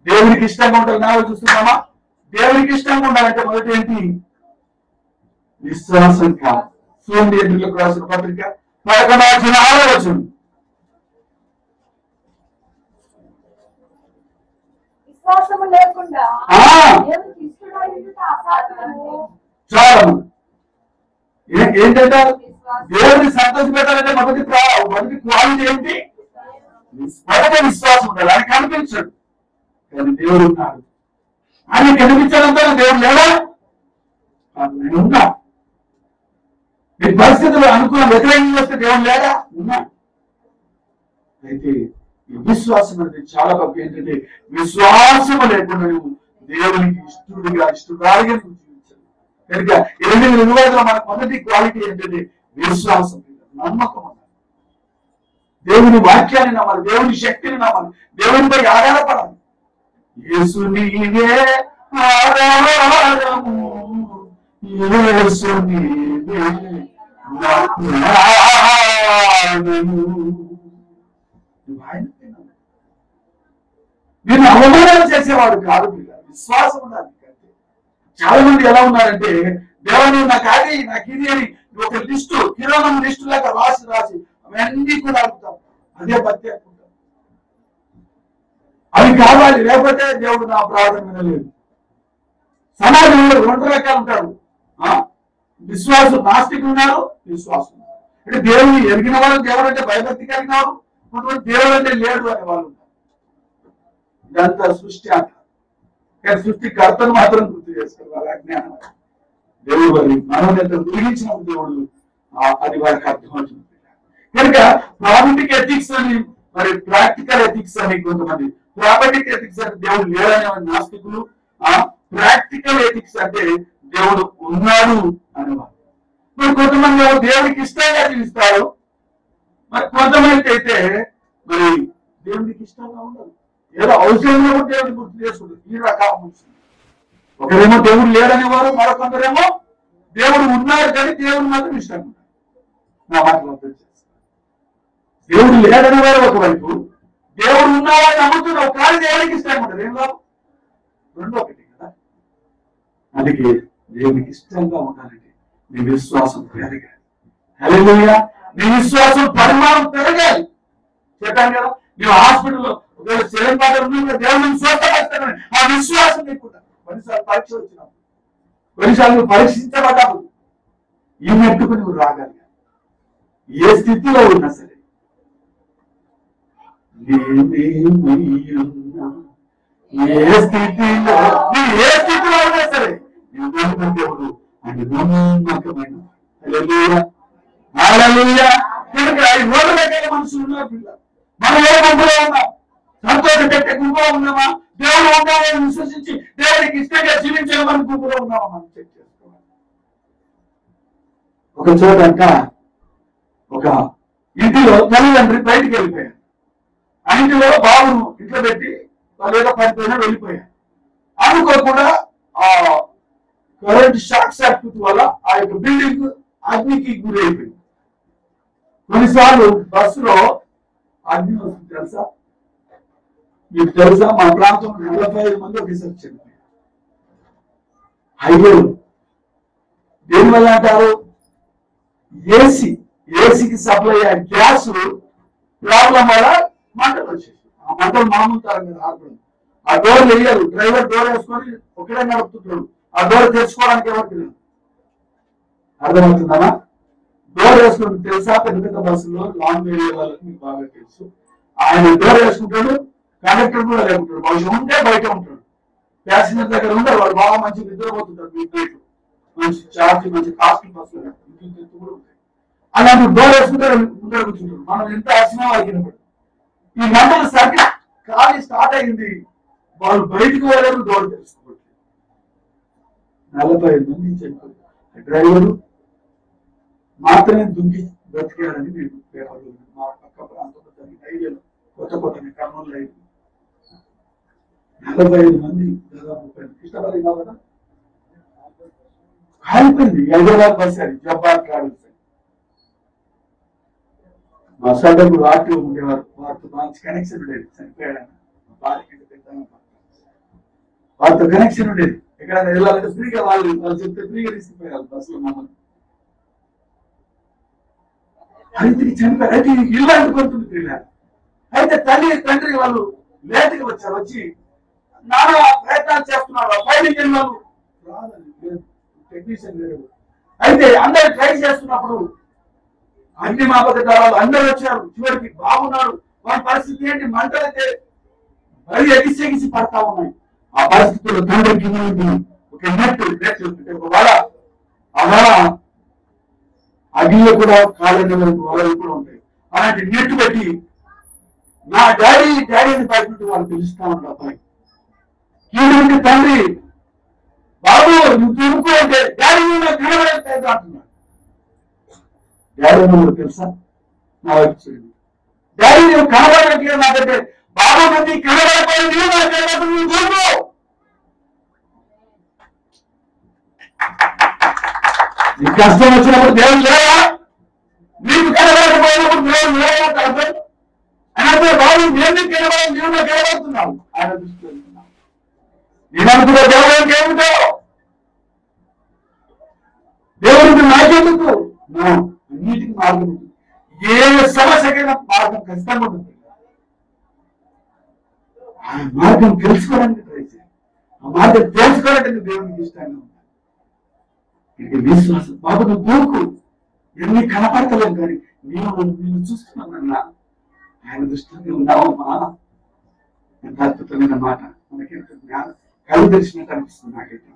దేవునికి ఇష్టంగా ఉండాలి. నా చూస్తున్నామా? దేవునికి ఇష్టంగా ఉండాలంటే మొదటి ఏంటి? విశ్వాసం కాదు. సూర్యుడి ఎదురులకు రాసిన పత్రిక 11:6 విశ్వాసము లేకుండా చాలా ఏంటంటే దేవుడిని సంతోష పెట్టాలంటే మొదటి క్వాలిటీ ఏంటి? మొదటి విశ్వాసం ఉండాలి. ఆయన కనిపించాడు కానీ దేవుడు ఉన్నాడు. ఆయన కనిపించాలంటే దేవుడు లేడా? నేను ఉన్నా. మీ పరిస్థితులు అనుకున్న వ్యతిరేకంగా వస్తే దేవుడు లేడా? ఉన్నా. అయితే ఈ విశ్వాసం అనేది చాలా గొప్ప. ఏంటంటే విశ్వాసము లేకుండా నువ్వు దేవునికి ఇష్టరాలుగా నువ్వు జీవించాలి. కనుక 2025లో మనకు మొదటి క్వాలిటీ ఏంటంటే విశ్వాసం, నమ్మకం అన్నది. దేవుని వాక్యాన్ని నమ్మాలి, దేవుని శక్తిని నమ్మాలి, దేవునిపై ఆధారపడాలి. యేసు నీవే ఆధారము, యేసు నీవే నా ప్రాణము. మీరు అవమానాలు చేసేవాడు కాదు, విశ్వాసం ఉండాలి. చాలా మంది ఎలా ఉన్నారంటే దేవుని నాకు అది నాకు ఇది అని ఒక లిస్టు, కిరాణం లిస్టు లాగా రాసి అవన్నీ కూడా అడుగుతాం. అదే భక్తి అనుకుంటాం. అవి కావాలి, లేకపోతే దేవుడు నా ప్రార్థన వినలేదు. సమాజంలో 2 రకాలు ఉంటాడు. విశ్వాసం, నాస్తికులు ఉన్నారు, విశ్వాసం. అంటే దేవుని ఎరిగిన వాళ్ళు, దేవుడు అంటే భయభక్తి కలిగిన వారు, కొంతమంది దేవుడు అంటే లేడు అనే వాళ్ళు ఉంటారు. ఇదంతా సృష్టి అంటారు. కానీ సృష్టికర్తను మాత్రం గుర్తు చేస్తారు. వాళ్ళ అజ్ఞానం. దేవుడు వారి మనోనేత ఊహించినప్పుడు దేవుడు అది వారికి అర్థమవుతుంది. కనుక ప్రాపర్టిక్ ఎథిక్స్ అని, మరి ప్రాక్టికల్ ఎథిక్స్ అని కొంతమంది, ప్రాపర్టిక్ ఎథిక్స్ అంటే దేవుడు లేడనే నాస్తికులు, ప్రాక్టికల్ ఎథిక్స్ అంటే దేవుడు ఉన్నాడు అనేవారు. మరి కొంతమంది దేవుడికి ఇష్టంగా జీవిస్తారు, మరి కొంతమంది అయితే మరి దేవుడికి ఇష్టంగా ఉండదు. ఏదో అవసరంలో దేవుడిని గుర్తు చేసుకుంటారు. ఈ రకాల మనుషులు ఒకరేమో దేవుడు లేడనేవారు, మరొకొందరేమో దేవుడు ఉన్నాడు కానీ దేవుడు మాత్రం ఇష్టంగా ఉంటారు. నా మాటలు అర్థం చేస్తారు. దేవుడు లేడనేవారు ఒకవైపు, దేవుడు ఉన్నాడని నమ్ముతున్నావు కానీ దేవుడికి ఇష్టంగా ఉంటారు. ఏం కాదు, రెండో ఒకటి కదా. అందుకే దేవుడికి ఇష్టంగా ఉండాలంటే నీ విశ్వాసం పెరగాలి. హల్లెలూయా. నీ విశ్వాసం పరిమాణం పెరగాలి. చెప్పాను కదా, నీవు హాస్పిటల్లో ఒకవేళ శరీరం దేవుడిని స్వస్థపరుస్తానని ఆ విశ్వాసం లేకుండా కొన్నిసార్లు పరీక్ష వచ్చినప్పుడు, కొన్నిసార్లు పరీక్షించబడ్డావు, ఈ మెట్టుకు నువ్వు రాగలిగా. ఏ స్థితిలో ఉన్నా సరే, ఏ స్థితిలో ఏ స్థితిలో ఉన్నా సరే నేను నమ్ముకున్న దేవుడు అంటే నమ్మకమైన కనుక ఈ ఓడలకైనా మనుషులు ఉన్నారు పిల్ల మనం ఏ గుంపులో ఉన్నాం సంతోష పెట్టే గుంపులో ఉన్నామా దేవుడు ఉన్నామని విశ్వసించి దేవుడికి ఇష్టంగా జీవించామని గుంపులో ఉన్నామా మనం చెక్ చేసుకోవాలి. ఒక చోట అంట ఒక ఇంటిలో తల్లిదండ్రి బయటికి వెళ్ళిపోయారు. ఆ ఇంటిలో బాబును ఇంట్లో పెట్టి వాళ్ళు ఏదో పడిపోయినా వెళ్ళిపోయారు. అనుకోకుండా ఆ కరెంట్ షార్ట్ సర్క్యూట్ వల్ల ఆ యొక్క బిల్డింగ్ అగ్నికి గురి అయిపోయింది. కొన్నిసార్లు బస్సులో అగ్ని వస్తుంది తెలుసా? మీకు తెలుసా మా ప్రాంతంలో 45 మంది ఒకేసారి చనిపోయారు హైవేలో. దేనివల్ల అంటారు? ఏసీకి సప్లై అయ్యే గ్యాస్ ప్రాబ్లం వల్ల మంటలు వచ్చేసి ఆ మంటలు మామూలు తరం మీద ఆపడం. ఆ డోర్ వేయరు, డ్రైవర్ డోర్ వేసుకొని ఒకటే నడుపుతుంటాడు. ఆ డోర్ తెచ్చుకోవడానికి ఎవరు తెలియదు. అర్థమవుతుందా? డోర్ వేసుకుని తెలుసా? పెద్ద పెద్ద బస్సులో లాంగ్ ఏరియా వాళ్ళకి మీకు బాగా తెలుసు. ఆయన డోర్ వేసుకుంటాడు, కండక్టర్ కూడా లేకుంటాడు. బహుశా ఉంటే బయట ఉంటాడు, ప్యాసింజర్ దగ్గర ఉంటారు. వాళ్ళు బాగా మంచి నిద్రపోతుంటారు. మీ నైట్ మంచి చార్జ్ మంచి కాస్ట్లీ బస్సులు కూడా ఉంటాయి. అలాంటి డోర్ వేసుకుంటారు, ముందర కూర్చుంటారు. మనం ఎంత అర్చనా వాళ్ళకి ఈ మంటలు సర్కిల్ ఖాళీ స్టార్ట్ అయింది. వాళ్ళు బయటకు వెళ్ళారు, డోర్ తెలుసుకోబట్టి 45 మంది చెప్పారు. డ్రైవరు మాత్రమే దుంకి బ్రతికాడని మీకు పేపర్లు మా పక్క ప్రాంతంలో జరిగిన హైవేలో కొత్తకోటని కర్నూలు అయింది. 45 మంది దాదాపు 30 ఇష్టపడి కదా కాలిపోయింది. హైదరాబాద్ బస్ అది జబ్బార్ ట్రావెల్స్. మా సోదరుడు ఆర్టీఓ ఉండేవారు, వారితో మంచి కనెక్షన్ ఉండేది. చనిపోయాడని వారితో కనెక్షన్ ఉండేది. ఎక్కడైనా వెళ్ళాలంటే ఫ్రీగా వాళ్ళు చెప్తే ఫ్రీగా తీసుకుపోయారు బస్సులో మమ్మల్ని. అయితే చనిపోయారు. అయితే ఇల్లు అందుకుంటుంది పిల్లలు. అయితే తండ్రి వాళ్ళు లేట్గా వచ్చారు. వచ్చి నానా ప్రయత్నాలు చేస్తున్నారు. ఫైరింగ్ వాళ్ళు రాదని టెక్నీషియన్ లేరు. అయితే అందరు ట్రై చేస్తున్నప్పుడు అగ్నిమాపక దళాలు అందరూ వచ్చారు. చివరికి బాగున్నాడు. వారి పరిస్థితి ఏంటి? మంటలైతే మరీ ఎగిసి పడతా ఉన్నాయి. ఆ పరిస్థితుల్లో తండ్రికి ఒక నెట్ ఒక వల, ఆ వల అగ్నిలో కూడా కాళ్ళ వలలు కూడా ఉంటాయి. అలాంటి నెట్ పెట్టి నా డాడీని బయట వాళ్ళు పిలుస్తా ఉన్నారు. అబ్బాయి కీడు తండ్రి, బాబు నువ్వు తిరుగు అంటే డాడీ కనబడలేదు అంటున్నాడు. డాడీ నువ్వు తెలుసా? నా వైపు చూడండి. డాడీ నువ్వు కనబడట్లేదు నాకంటే, బాబు మంది కనబడకపోయింది నువ్వు చూడు. నీ కష్టం వచ్చినప్పుడు దేవుడు లేవా? నీకు కనబడకపోయినప్పుడు దేవుడు లేవా? అంటే బాబు నేను కనబడి దేవుడు కనబడుతున్నావు. ఆయన దృష్టిలో వెళ్తున్నావు. నేను అనుకున్న దేవుడు ఏమిటో దేవుడికి నాకెందుకు? అన్నిటికీ మార్గం ఉంటుంది. ఏ సమస్యకైనా మార్గం ఖచ్చితంగా ఉంటుంది. ఆ మార్గం తెలుసుకోవడానికి ట్రై చేయాలి. ఆ మార్గం తెలుసుకోవడానికి దేవుడికి ఇష్టంగా ఉంది. విశ్వాసం. బాబు నువ్వు దూకు, ఎన్ని కనపడతలేవు కానీ నేను చూస్తున్నానన్నా ఆయన దృష్టిలో ఉన్నావమ్మా. ఎంత అద్భుతమైన మాట. మనకెంత జ్ఞానం కళ్ళు తెలిసినట్టు అనిపిస్తుంది నాకైతే.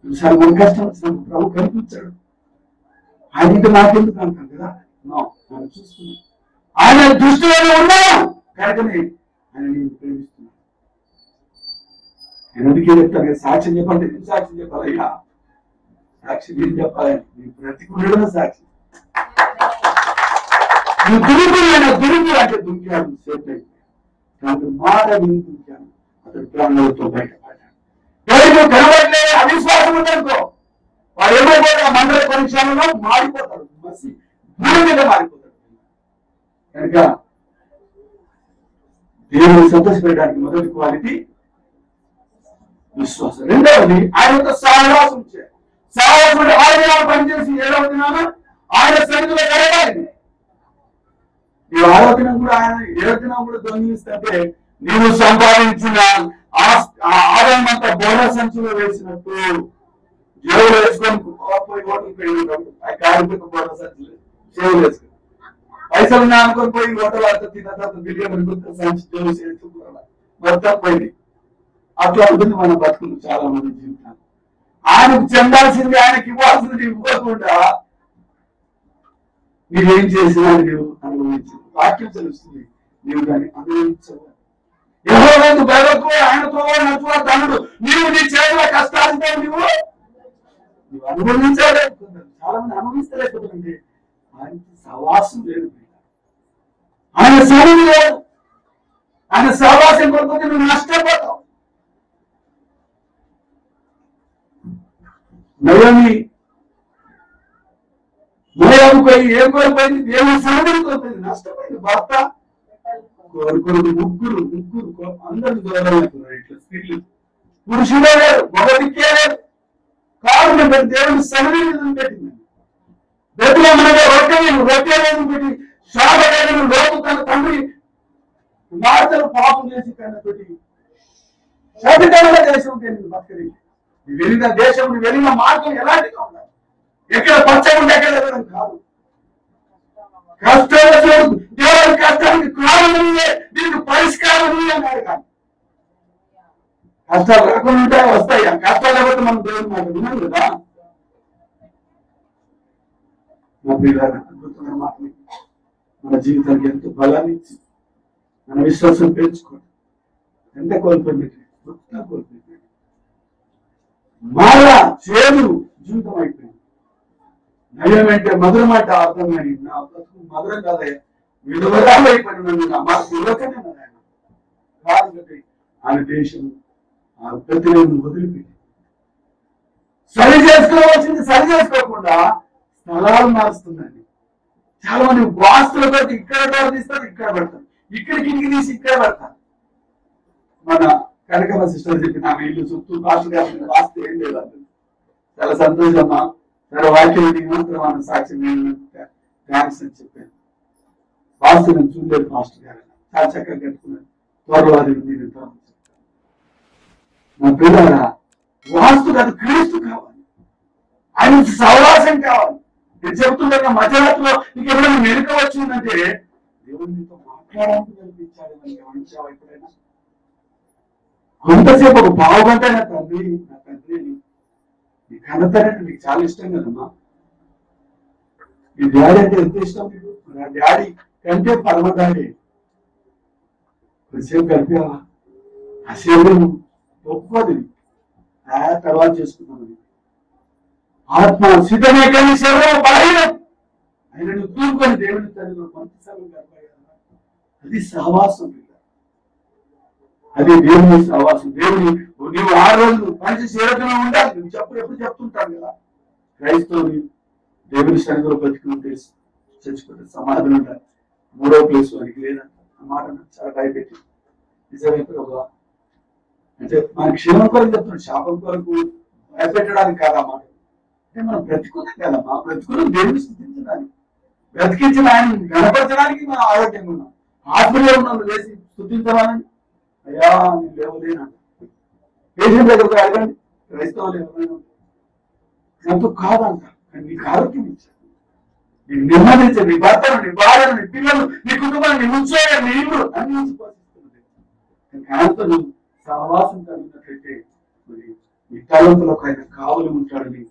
కొన్నిసార్లు మన కష్టం వచ్చినప్పుడు ప్రభు కనిపించాడు. ఆయన ఇంకా నాకెందుకు అంటాను కదా. ఆయన చూస్తున్నాను, ఆయన దృష్టిలో ఉన్నావు కనుకనే ఆయన నేను ప్రేమిస్తున్నాను. నేను అందుకే చెప్తాను కదా, సాక్ష్యం చెప్పండి. నేను సాక్ష్యం చెప్పాలయ్యా, సాక్షి నేను చెప్పాలి. నీ బ్రతికుండడం సాక్షి. నువ్వు దురుకుడు అంటే దుంకాడు సేఫ్ అయిపోయాడు. నాకు మాట విని దుంకాను. అతడు ప్రాణాలతో బయటపడ్డాడు. ఎవరికి కనబడలేదు అవిశ్వాసం ఉందనుకో, వాడు ఏమైపోతే ఆ మండల పరీక్షలలో మారిపోతాడు. మసి భూమి మీద మారిపోతాడు. కనుక దేవుని సంతోషపెట్టడానికి మొదటి క్వాలిటీ విశ్వాసం. రెండవది ఆయనతో సహవాసం చేయాలి. సహవాసం అంటే ఆయన పనిచేసి 7వ దినాన ఆయన సన్నిధిలో గడపాలి. నీవు 6వ దినం కూడా ఆయన 7వ దినం కూడా దొంగిలిస్తుంటే నీవు సంపాదించిన ఆదాయం అంతా బోనస్ సంచులో వేసినట్టు జేబులు వేసుకొని పోయి హోటల్కి వెళ్ళినప్పుడు ఆ కార్మిక బోనస్ సంచులు జేబులు వేసుకుని పైసలు అనుకొని పోయి హోటల్ అంతా తిన్న తర్వాత బిర్యానీ సంచి జేబు చేసుకున్నాడు. తప్పైంది. అట్లా ఉంటుంది మన బతుకులు చాలా మంది జీవితాలు. ఆయనకు చెందాల్సింది ఆయనకి ఇవ్వాల్సింది ఇవ్వకుండా నీవేం చేసినా నీవు అనుభవించు. వాక్యం తెలుస్తుంది, నీవు దాన్ని అనుభవించవు. ఎవరైనా బయటకు ఆయనతో నచ్చువ తనుడు నీవు నీ చేతుల కష్టాలతో నువ్వు అనుభవించలేకపోతున్నావు. చాలా మంది అనుభవించలేకపోతుంది. ఆయన సవాసం లేదు, ఆయన సరువు లేదు. ఆయన సహవాసం కోల్పోతే నువ్వు నష్టపోతావు. నయము ఏం కోల్పోయింది? దేవుని సన్నిధిని కోల్పోయింది, నష్టపోయింది. భర్త కొడుకు ముగ్గురు అందరు దూరం అయిపోయినారు. ఇట్లా స్త్రీలు పురుషుడే లేరు, మొదటికే లేరు. కారణం పెట్టి దేవుని సన్నిధిని పెట్టింది. బెతులో మనగా రొట్టె పెట్టి శాపను లోపు తన తండ్రి కుమార్తెలు పాపం చేసి కన్నా పెట్టి శాపకరమైన దేశం బతకరి. నువ్వు వెళ్ళిన దేశం, నువ్వు వెళ్ళిన మార్గం ఎలాంటిగా ఉండాలి? ఎక్కడ పచ్చకుండా ఎక్కడ వెళ్ళడం కాదు. కష్టాలు దేవుని కష్టానికి కారణం దీనికి పరిష్కారం అన్నాడు. కానీ కష్టాలు రాకుండా వస్తాయి. ఆ కష్టాలు లేకపోతే మనం దేవుని మాట విన్నాం కదా. నా పిల్లలు అద్భుతమైన మాటలు మన జీవితానికి ఎంతో బలాన్ని ఇచ్చి మన విశ్వాసం పెంచుకోండి. ఎంత కోల్పోయింది, కోల్పోయింది. మళ్ళా చేదు జీవితం అయిపోయింది. నయం అంటే మధురం అంటే అర్థం. కానీ నా మధురం కాదయ్యా, విలువరాలు అయిపోయిన మాకు ఇవ్వకనే ఆయన కాదు. ఆయన దేశం ఆ ప్రతిని వదిలిపెట్టి సరి చేసుకోవాల్సింది సరి చేసుకోకుండా స్థలాలు మారుస్తుందండి. చాలా మంది వాస్తులు పెట్టి ఇక్కడ తీస్తారు, ఇక్కడ పెడతారు, ఇక్కడికి ఇంటికి తీసి ఇక్కడ పెడతారు. మన కనకమ్మ సిస్టర్ చెప్పిన ఆమె ఇల్లు చుట్టూ కాస్ట్ గారు వాస్తు ఏం లేదు. చాలా సంతోషమ్మా. చాలా వాక్యం మాత్రం సాక్షి థ్యాంక్స్ అని చెప్పాను. వాస్తు నేను చూడలేదు మాస్టర్ గారు, చాలా చక్కగా కట్టుకున్నాను. త్వరలో అది నా పిల్లల వాస్తు కాదు, క్రీస్తు కావాలి. ఆయన సహవాసం కావాలి. నేను చెబుతున్నా మధ్యరాత్రిలో నీకు ఎవరైనా మెరుక వచ్చిందంటే దేవుడు నీతో మాట్లాడడానికి కల్పించాడు. మనకి గమనించావా ఎప్పుడైనా? కొంతసేపు ఒక పావు గంట నా తండ్రి నీ ఘనతనంటే నీకు చాలా ఇష్టం కదమ్మా. నీ డాడీ అంటే ఎంత ఇష్టం నీకు? నా డాడీ కంటే పరమ డాడీ. కొంతసేపు కలిపావా? ఆ శరీరం గొప్పది, తర్వాత చేసుకున్నాను. ఆత్మ సిద్ధమే కానీ శరీరం బలహీనం. ఆయన నువ్వు తూరుకొని దేవుని తల్లిలో కొంతసేపు గడపాలి. అది సహవాసం, అది దేవుని సహవాసం. దేవుని నీవు 6 రోజులు మంచి సేవకులు ఉండాలి. నువ్వు ఎప్పుడు చెప్తుంటాను కదా, క్రైస్తవుని దేవుని సన్నిధిలో బతికుంటే చచ్చిపోతే సమాధానం ఉండాలి. 3వ ప్లేస్ వారికి లేదంట. ఆ మాట చాలా భయపెట్టి నిజమే ప్రభు అంటే మన క్షేమం కొరకు చెప్తున్నాడు, శాపం కొరకు భయపెట్టడానికి కాదా మాట. అంటే మనం బ్రతికున్నాం కదమ్మా, బ్రతికున్నాం దేవుని స్థుతించడానికి, బ్రతికించిన ఆయన గణపరచడానికి మనం ఆరోగ్యంగా ఉన్నాం. ఆత్మీయ ఉన్నాం, లేచి స్థుతించమని. అయ్యా నేను లేవలేనంట. పేషెంట్ దగ్గరకు అడగండి, క్రైస్తవులు ఎవరైనా ఎంతో కాదంట. కానీ నీకు ఆరోగ్యం ఇచ్చాడు, నీకు నెమ్మదించాడు, నీ భర్తను, నీ భార్యను, నీ పిల్లలు, నీ కుటుంబాన్ని, నీ ఉంచోగా నీ ఇల్లు అన్ని ఉంచిపోతుంది. ఆయనతో నువ్వు సహవాసం కలిగినట్లయితే మరి నీ తలంపులకు ఆయన కావలి ఉంటాడని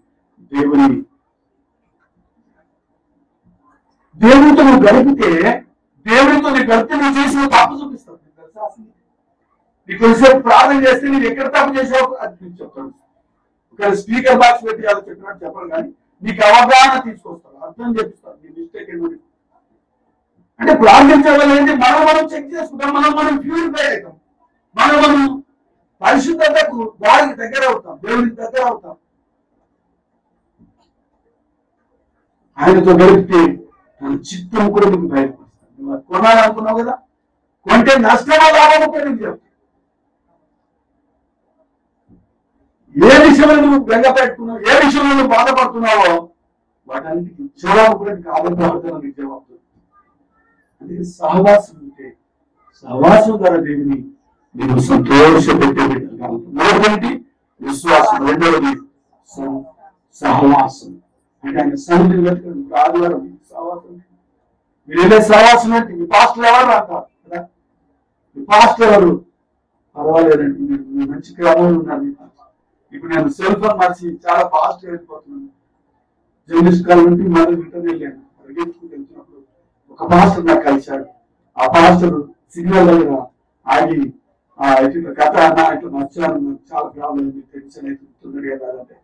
దేవునితో నువ్వు గడిపితే, దేవునితో నీ గడిపితే నువ్వు చేసిన తప్పు చూపిస్తావు. నీకు కొంచెంసేపు ప్రార్థన చేస్తే నేను ఎక్కడ తప్పు చేసావు అది నీకు చెప్తాను. ఒక స్పీకర్ బాక్స్ పెట్టి అది చెప్పినట్టు చెప్పాలి, కానీ నీకు అవగాహన తీసుకొస్తాను, అర్థం చేపిస్తాను నీ మిస్టేక్ ఏంటి. అంటే ప్రార్థించడం ఏంటి? మనం చెక్ చేసుకుంటాం, మనం ప్యూరిఫై అవుతాం, మనం పరిశుద్ధతకు దానికి దగ్గర అవుతాం, దేవునికి దగ్గర అవుతాం. ఆయనతో గడిపితే తన చిత్తం కూడా నీకు బయటపడుతుంది. నువ్వు కొనాలనుకున్నావు కదా, కొంటే నష్టమో లాభమో కూడా నీకు చెప్తాను. ఏ విషయంలో నువ్వు బెంగ పెట్టుకున్నావు, ఏ విషయంలో నువ్వు బాధపడుతున్నావో వాటన్నిటికీ జవాబు కూడా నీకు ఆధారపడుతున్నా నీకు జవాబు. అందుకే సహవాసం ఉంటే, సహవాసం ద్వారా దేవుని నేను సంతోషపెట్టే మొదటి విశ్వాసం, రెండవది సహవాసం. అంటే ఆయన సన్నిధిని పెట్టుకుని ఆదివారం సహవాసం. మీరు ఏదే సహవాసం అంటే మీ పాస్టర్ ఎవరు అంటారు కదా, మీ పాస్టర్ ఎవరు? పర్వాలేదండి, నేను మంచి క్రమంలో ఉన్నాను. ఇప్పుడు నేను సెల్ ఫోన్ మార్చి చాలా ఫాస్ట్ వెళ్ళిపోతున్నాను. జర్నలిస్ట్ కాల్ నుండి మళ్ళీ రిటర్న్ వెళ్ళాను. పరిగెత్తుకు వెళ్తున్నప్పుడు ఒక పాస్టర్ నాకు కలిశాడు. ఆ పాస్టర్ సిగ్నల్ దగ్గర ఆగి ఇట్లా కథ అన్న ఇట్లా మర్చాను, నాకు చాలా ప్రాబ్లం ఉంది, టెన్షన్ అయితే తొందరగా వెళ్ళాలంటే,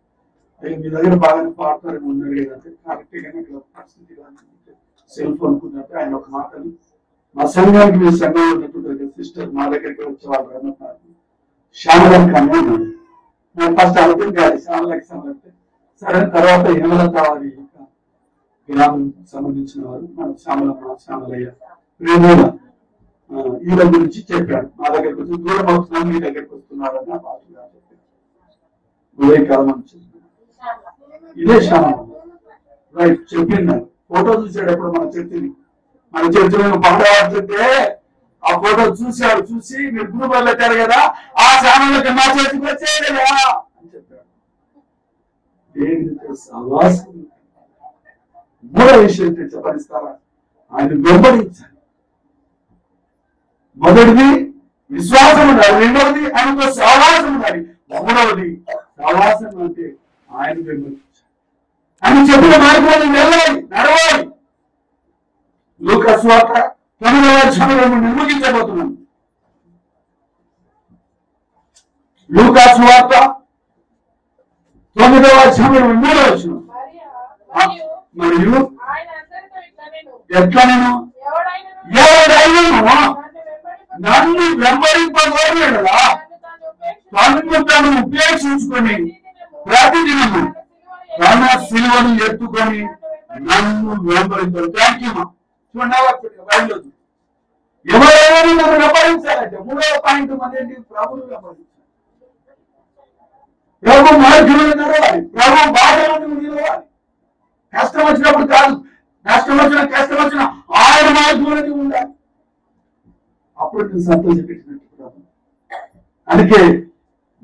అయ్యి మీ దగ్గర బాగానే పాడుతారని ఉన్నారు కదంటే, కరెక్ట్ గానే ఇట్లా పరిస్థితి సెల్ ఫోన్ కున్నట్టు ఆయన ఒక మాటలు మా సంఘానికి మీ సంఘంలో ఉన్నటువంటి సిస్టర్ మా దగ్గరికి వచ్చేవాళ్ళు రమ్మన్నారు. శ్యామలకి అన్నాను. నేను ఫస్ట్ అర్థం కాదు శ్యామలకి సంబంధించి. సరే తర్వాత హేమలత వారి గ్రామం సంబంధించిన వారు మన శ్యామలయ్య ప్రేమల వీళ్ళ గురించి చెప్పాడు. మా దగ్గరకు వచ్చి దూరం అవుతున్నాం, మీ దగ్గరకు వస్తున్నారని నా బాధ చెప్పాడు. ఉదయకాలం నుంచి ఇదే శ్యామల రైట్ చెప్పింది. ఫోటో చూసాడు ఎప్పుడు మన చర్చలో పాట ఆడుతుంటే ఆ ఫోటో చూశాడు. చూసి మీరు గ్రూప్ పెట్టారు కదా, ఆ శ్యామలకి మా చేతికి వచ్చేయలేదా అని చెప్పాడు. మూడో విషయం చెప్పనిస్తారా, ఆయన వెంబడించాలి. మొదటిది విశ్వాసం ఉండాలి, రెండవది ఆయనతో సహవాసం ఉండాలి, మూడవది సహవాసం అంటే ఆయన వెంబడించాలి. ఆయన చెప్పిన మార్గంలో వెళ్ళాలి, నడవాలి. లూకా సువార్త 9వ అధ్యాయంలో నిర్ముగించబోతున్నాం. లూకా సువార్త 9వ అధ్యాయంలో 3వ వచనం. మరియు ఎట్లా నేను ఎవడైనా నన్ను వెంబడింపగలడా తనను తాను ఉపేక్షించుకొని ప్రతిదినము తన సిలువను ఎత్తుకొని నన్ను వెంబడించాడు. Thank you. చూడండి, ఎవరైనా నన్ను వెంబడించాలంటే మూడవ పాయింట్ ఏంటి? ప్రభువును వెంబడించాలి. ప్రభు మార్గంలో నడవాలి, ప్రభు బాధలో నిలవాలి. కష్టం వచ్చినప్పుడు కాదు, కష్టం వచ్చిన ఆయన మార్గంలోనే ఉండాలి. అప్పుడు నేను సంతోషపెట్టినట్టు ప్రభు. అందుకే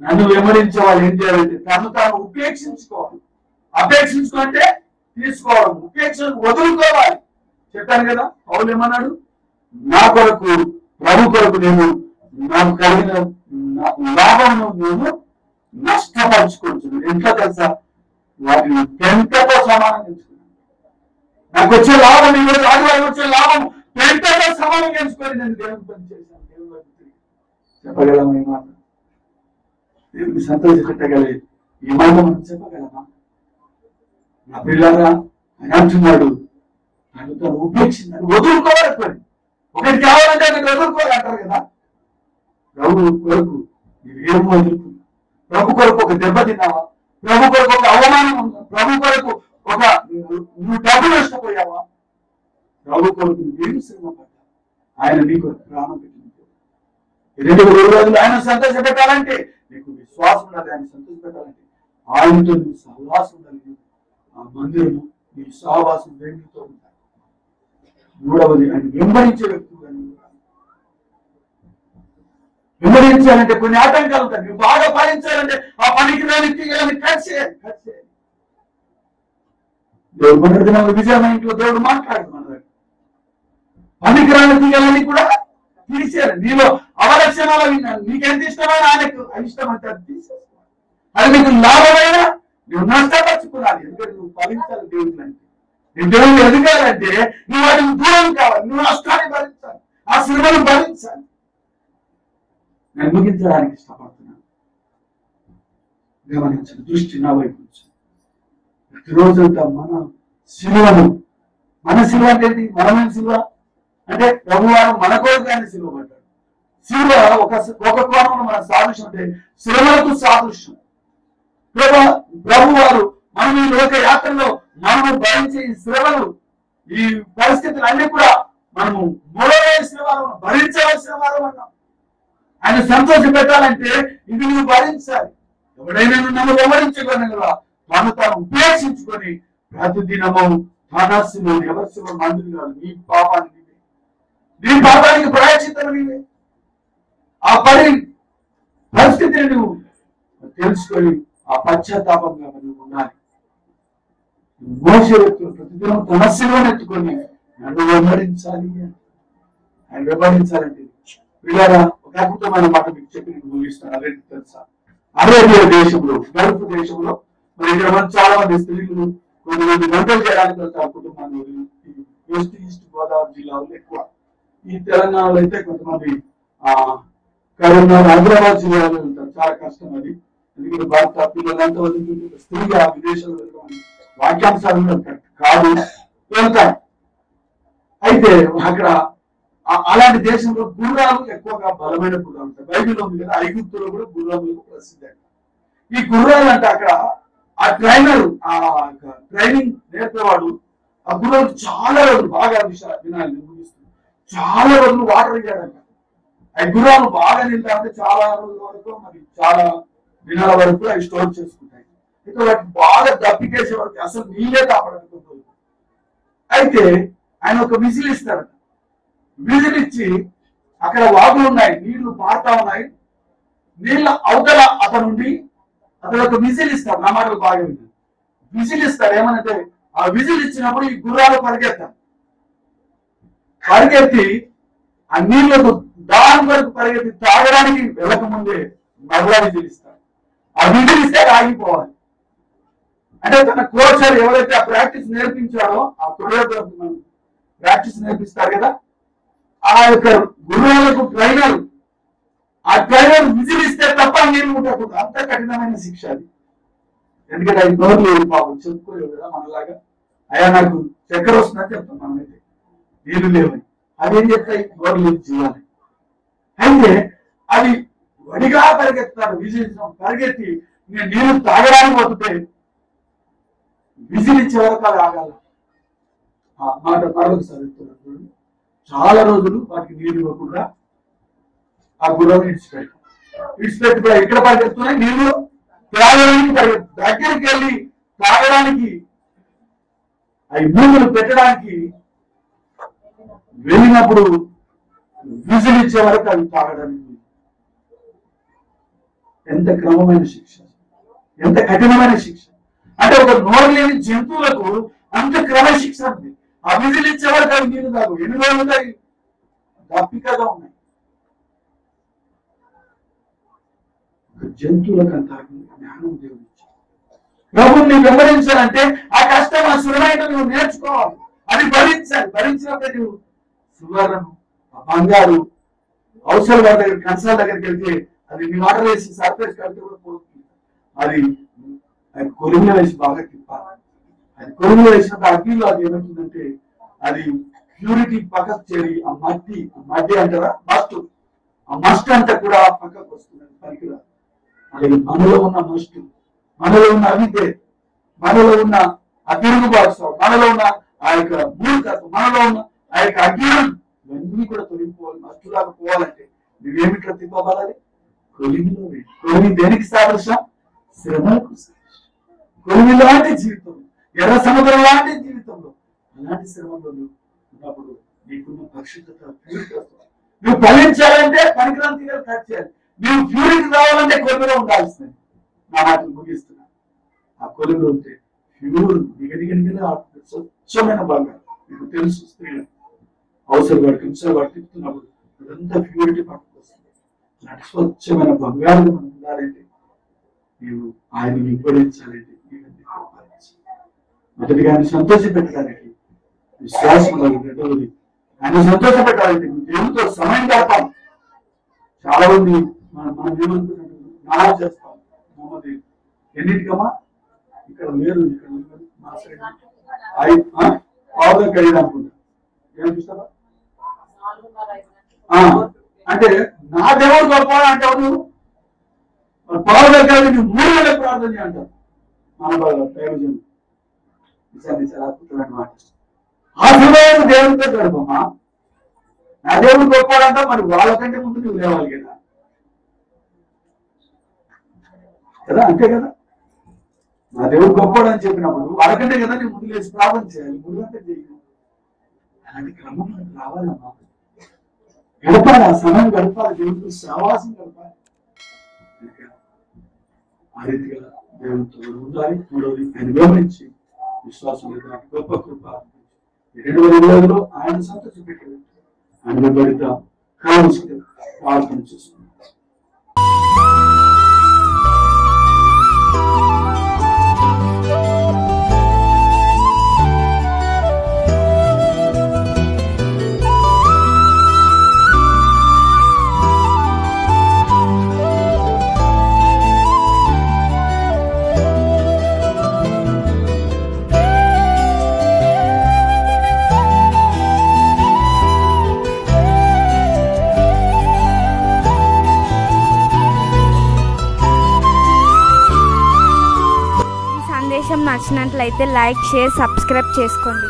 నన్ను వెంబడించే వాళ్ళు ఏం చేయాలంటే తను తాను ఉపేక్షించుకోవాలి. అపేక్షించుకుంటే తీసుకోవడం, ఉపేక్ష వదులుకోవాలి. చెప్పాను కదా, పౌలు ఏమన్నాడు? నా కొరకు ప్రభు కొరకు నేను నాకు కలిగిన లాభం నేను నష్టపరుచుకుంటున్నాను. ఎంత తెలుసా? వాటిని పెంటతో సమానం ఎంచుకున్నాను. నాకు వచ్చే లాభం, ఈరోజు ఆదివారం వచ్చే లాభం పెంటతో సమానం ఎంచుకొని నేను దేవుని పని చేశాను. దేవుని వైపు చెప్పగలమా ఈ మాట? దేవుని సంతోషపెట్టగలి ఈ మాట మనం చెప్పగలమా? నా పిల్లరా ఆయన అంటున్నాడు, నన్ను తను ఉపేక్షించాను, వదులుకోవాలి. ఒకటి కావాలంటే ఆయన వదులుకోవాలి అంటారు కదా. ప్రభు కొరకు నువ్వేమో వదులుకున్నావు. ప్రభు కొరకు ఒక దెబ్బ తిన్నావా? ప్రభు కొరకు ఒక అవమానం ఉందా? ప్రభు కొరకు ఒక నువ్వు డబ్బు నష్టపోయావా? ప్రభు కొరకు నువ్వేమి శ్రమ పడ్డా? ఆయన నీ కొరకు ప్రాణం పెట్టింది. 2 రోజులు ఆయన సంతోష పెట్టాలంటే నీకు విశ్వాసం ఉండాలి. ఆయన సంతోష పెట్టాలంటే ఆయనతో నువ్వు సహవాసం ఉండాలి. ఆ మందిరము నీ సహవాసం దేవునితో ఉండాలి. మూడవది ఆయన వెంబడించే వ్యక్తులుగా వెంబడించాలంటే కొన్ని ఆటంకాలు ఉంటాయి. నువ్వు బాగా పాలించాలంటే ఆ పనికి రాని తీయాలని కట్ చేయాలి. దేవుడు మొదటి దినాలు విజయమైన ఇంట్లో దేవుడు మాట్లాడు మన దగ్గర. పనికి రాని తీయాలని కూడా తీసేయాలి. నీలో అవలక్షణాలు విన్నాను, నీకెంత ఇష్టమైన ఆయనకు అయిష్టం అంటే అది తీసేయాలి. అది నీకు లాభమైనా నువ్వు నష్టపరుచుకోవాలి. ఎందుకంటే నువ్వు ఫలించాలి. దేవుడు అంటే దేవుడు ఎదగాలంటే నువ్వు వాటికి దూరం కావాలి. నువ్వు నష్టాన్ని భరించాలి, ఆ శ్రమను భరించాలి. నేను ముగించడానికి ఇష్టపడుతున్నాను. గమనించిన దృష్టి నా వైపు వచ్చింది. ప్రతిరోజంతా మన శిలువను, మన శిలువ అంటే మనమైన శిలువ అంటే ప్రభువారు మన కొరకు ఆయన శిలువ పడ్డాడు. శిలువ ఒక కోణంలో మన సాదృశ్యం అంటే శ్రమలకు సాదృశ్యం. ప్రభువారు మనం ఈ లోక యాత్రలో మనము భరించే ఈ శ్రమలు, ఈ పరిస్థితులు అన్ని కూడా మనము మూడవేసిన వారు, భరించవలసిన వారు అన్నాం. ఆయన సంతోష పెట్టాలంటే ఇది నువ్వు భరించాలి. ఎవడైనా నన్ను వెంబడించగలరా తను తాను ఉపేక్షించుకొని ప్రతిదినము తన శిలువ, ఎవరి శిలువ మందులు కాదు, నీ పాపానికి, నీ పాపానికి ప్రాయశ్చిత్తం నీవే. ఆ పరిస్థితిని నువ్వు తెలుసుకొని ఆ పశ్చాత్తాపంగా నువ్వు ఉండాలి. మోసే వ్యక్తులు ప్రతిదినం తన శిలువను ఎత్తుకొని నన్ను వెంబడించాలి. ఆయన వెంబడించాలంటే పిల్లరా ఒక అద్భుతమైన మాట మీకు చెప్పి నేను ముగిస్తాను. అదేంటి తెలుసా? అరేబియా దేశంలో, గల్ఫ్ దేశంలో మరి ఇక్కడ మనం చాలా మంది స్త్రీలు కొంతమంది వంటలు చేయడానికి వెళ్తారు కుటుంబాన్ని వెస్ట్ ఈస్ట్ గోదావరి జిల్లాలో ఎక్కువ. ఈ తెలంగాణలో అయితే కొంతమంది కరీంనగర్ హైదరాబాద్ జిల్లాలో వెళ్తారు. చాలా కష్టం అది. ఎందుకంటే భర్త పిల్లలంతా వదిలిపెట్టి స్త్రీగా విదేశాలు వెళ్ళడం వాక్యాంశాలు కాదు, వెళ్తారు. అయితే అక్కడ అలాంటి దేశంలో గుర్రాలు ఎక్కువగా బలమైన గుర్రాలు ఉంటాయి. బైబిల్లో ఉంది కదా, ఐగుప్తులో కూడా గుర్రాలకు ప్రసిద్ధి. ఈ గుర్రాలు అంటే అక్కడ ఆ ట్రైనర్, ఆ ట్రైనింగ్ నేర్పేవాడు ఆ గుర్రాలు చాలా రోజులు బాగా వినాలి ముగిస్తుంది, చాలా రోజులు వాటర్ ఇయ్యాడంట. ఆ గుర్రాలు బాగా నిండాలంటే చాలా రోజుల వరకు, మరి చాలా దినాల వరకు అవి స్టోర్ చేసుకుంటాయి. అయితే వాటికి బాగా దప్పికేసే వరకు అసలు నీళ్ళే కాపాడకపోతుంది. అయితే ఆయన ఒక విజిల్ ఇస్తాడు. విజిల్ ఇచ్చి అక్కడ వాగులు ఉన్నాయి, నీళ్లు పారుతా ఉన్నాయి, నీళ్ళ అవతల అతనుండి అతను ఒక విజిల్ ఇస్తాడు. నా మాటలు బాగా విన్నాడు. విజిల్ ఇస్తాడు. ఏమనంటే ఆ విజిల్ ఇచ్చినప్పుడు ఈ గుర్రాలు పరిగెత్తాడు. పరిగెత్తి ఆ నీళ్లకు దాని వరకు పరిగెత్తి తాగడానికి వెళ్ళకముందే మరలా విజిల్ ఇస్తాడు. ఆ విజిల్ ఇస్తే ఆగిపోవాలి. అంటే తన కోచర్ ఎవరైతే ఆ ప్రాక్టీస్ నేర్పించాడో, ఆ కొరియోగ్రాఫర్ ప్రాక్టీస్ నేర్పిస్తారు కదా, ఆ యొక్క గుర్రాలకు ట్రైనర్, ఆ ట్రైనర్ విజిల్ ఇస్తే తప్ప నీళ్ళు ఉండకూడదు. అంత కఠినమైన శిక్ష అది. ఎందుకంటే అది నోరు లేదు పాపం, చెప్పుకోలేవు కదా మనలాగా. అయ్యా నాకు చక్కెర వస్తుందని చెప్తాం మనమైతే, నీళ్లు లేవని. అదేం చెప్తాయి? నోరు లేదు జీవాలని. అయితే అది వడిగా పరిగెత్తాడు. విజిల్ పరిగెత్తి నేను నీళ్లు తాగడానికి పోతుంటే విజిల్ ఇచ్చే వరకు అది ఆగాల. ఆ మాట మరొక చదువుతున్నాడు. చాలా రోజులు వాటికి నీళ్లు ఇవ్వకుండా ఆ గుర్రం ఇడిచిపెట్టి ఎక్కడ పరిగెత్తున్నాయి? నీళ్లు త్రాగడానికి దగ్గరికి వెళ్ళి తాగడానికి, అవి భూములు పెట్టడానికి వెళ్ళినప్పుడు విజిల్ ఇచ్చే వరకు అవి తాగడానికి. ఎంత క్రమమైన శిక్ష, ఎంత కఠినమైన శిక్ష! అంటే ఒక నోరు లేని జంతువులకు అంత క్రమశిక్ష ఉంది. ఆ విజిల్ ఇచ్చే వరకు అవి నీళ్ళు తాగు. ఎన్ని రోజులు ఉంటాయి? దప్పికగా ఉన్నాయి. జంతువులకు అంత జ్ఞానం దేవుడు ఇచ్చాడు. ప్రభువుని వెంబడించాలంటే ఆ కష్టం, ఆ సులభమైన నువ్వు నేర్చుకోవాలి. అది భరించాలి. భరించినప్పుడు నువ్వు సువర్ణను, ఆ బంగారు అవసరం వారి దగ్గర, కన్సల్ దగ్గరికి వెళ్తే అది నీ వాటర్ వేసి సర్ఫేస్ కడితే కూడా పోతుంది. అది కొలుగులో వేసి బాగా తిప్పాలి. అది కొలుగులో వేసినప్పుడు అగ్నిలో అది ఏమవుతుందంటే అది ప్యూరిటీ పక్కకు చేరి ఆ మట్టి అంటారా, ఆ మస్ట్ అంతా కూడా పక్కకు వస్తుంది. పనికిరాదు. అలాగే మనలో ఉన్న మస్ట్, మనలో ఉన్న అవిద్య, మనలో ఉన్న ఆ తిరుగుబాటు, మనలో ఉన్న ఆ యొక్క మూర్ఖత్వం, మనలో ఉన్న ఆ యొక్క అజ్ఞానం, ఇవన్నీ కూడా తొలగిపోవాలి. మస్తులాగా పోవాలంటే నువ్వేమిట్లో తిప్పబడాలి? కొలిమిలో. కొలిమి దేనికి సాదృశ్యం? శ్రమలకు సాదృశ్యం. కొలిమి లాంటి జీవితం, ఎర్ర సముద్రం లాంటి జీవితంలో, అలాంటి శ్రమంలో ఉన్నప్పుడు నీకున్న పరిశుద్ధత, నువ్వు ఫలించాలంటే పనికిరాని తీగలు కట్ చేయాలి. నువ్వు ప్యూరిటీ రావాలంటే కొలిమిలో ఉండాల్సింది. నా మాటలు ముగిస్తున్నా. ఆ కొలిమిలో ఉంటే ప్యూర్ దిగదిగనిగా స్వచ్ఛమైన భాగం. మీకు తెలుసు, స్త్రీలు అవసరం వాడికి హింసలు వాడు తిప్పుతున్నప్పుడు అదంతా ప్యూరిటీ పట్టుకొస్తుంది. అలాంటి స్వచ్ఛమైన బంగారం మనం ఉండాలంటే నీవు ఆయన వింపడించాలంటే మొదటిగా ఆయన సంతోషపెట్టడానికి విశ్వాసం రెండవది ఆయన సంతోషపెట్టాలంటే దేవునితో సమయం గడపాలి. చాలా మంది మనం ఏమనుకుంటున్నాం, నా చేస్తాం. మమ్మల్ని ఎన్నిటికమ్మా ఇక్కడ లేరు, ఇక్కడ మా సైడ్ పావుగా కలిగి అనుకుంటా. ఏమనిపిస్తావా? అంటే నా దేవుడు గొప్ప అంటావు నువ్వు. పావుగా కలిగి నువ్వు 3 గంటలకు ప్రార్థన అంటావు. మన ప్రయోజనం నిజాన్ని చాలా అద్భుతమైన మాట. ఆ సమయం దేవుడితో గడపమ్మా. నా దేవుడు గొప్పవాడంట, మరి వాళ్ళకంటే ముందు నువ్వు లేవాలి కదా. అంతే కదా. నా దేవుడు గొప్పవాడు అని చెప్పినప్పుడు వాళ్ళకంటే కదా నేను ముందు లేచి ప్రార్థన చేయాలి. ముందు అంటే చేయను. అలాంటి క్రమం మనకు రావాలమ్మా. గడపాలి, ఆ సమయం గడపాలి, దేవుడితో సహవాసం గడపాలి. ఆ రీతిగా దేవుడితో ఉండాలి. మూడవది ఆయన వివరించి విశ్వాసం గొప్ప కృప 2020లో ఆయన సంతోషపెట్టాడు. ఆయన వెంబడిద్దాం. కలుసుకుని ప్రార్థన చేసుకుంటాం. సందేశం నచ్చినట్లయితే లైక్, షేర్, సబ్స్క్రైబ్ చేసుకోండి.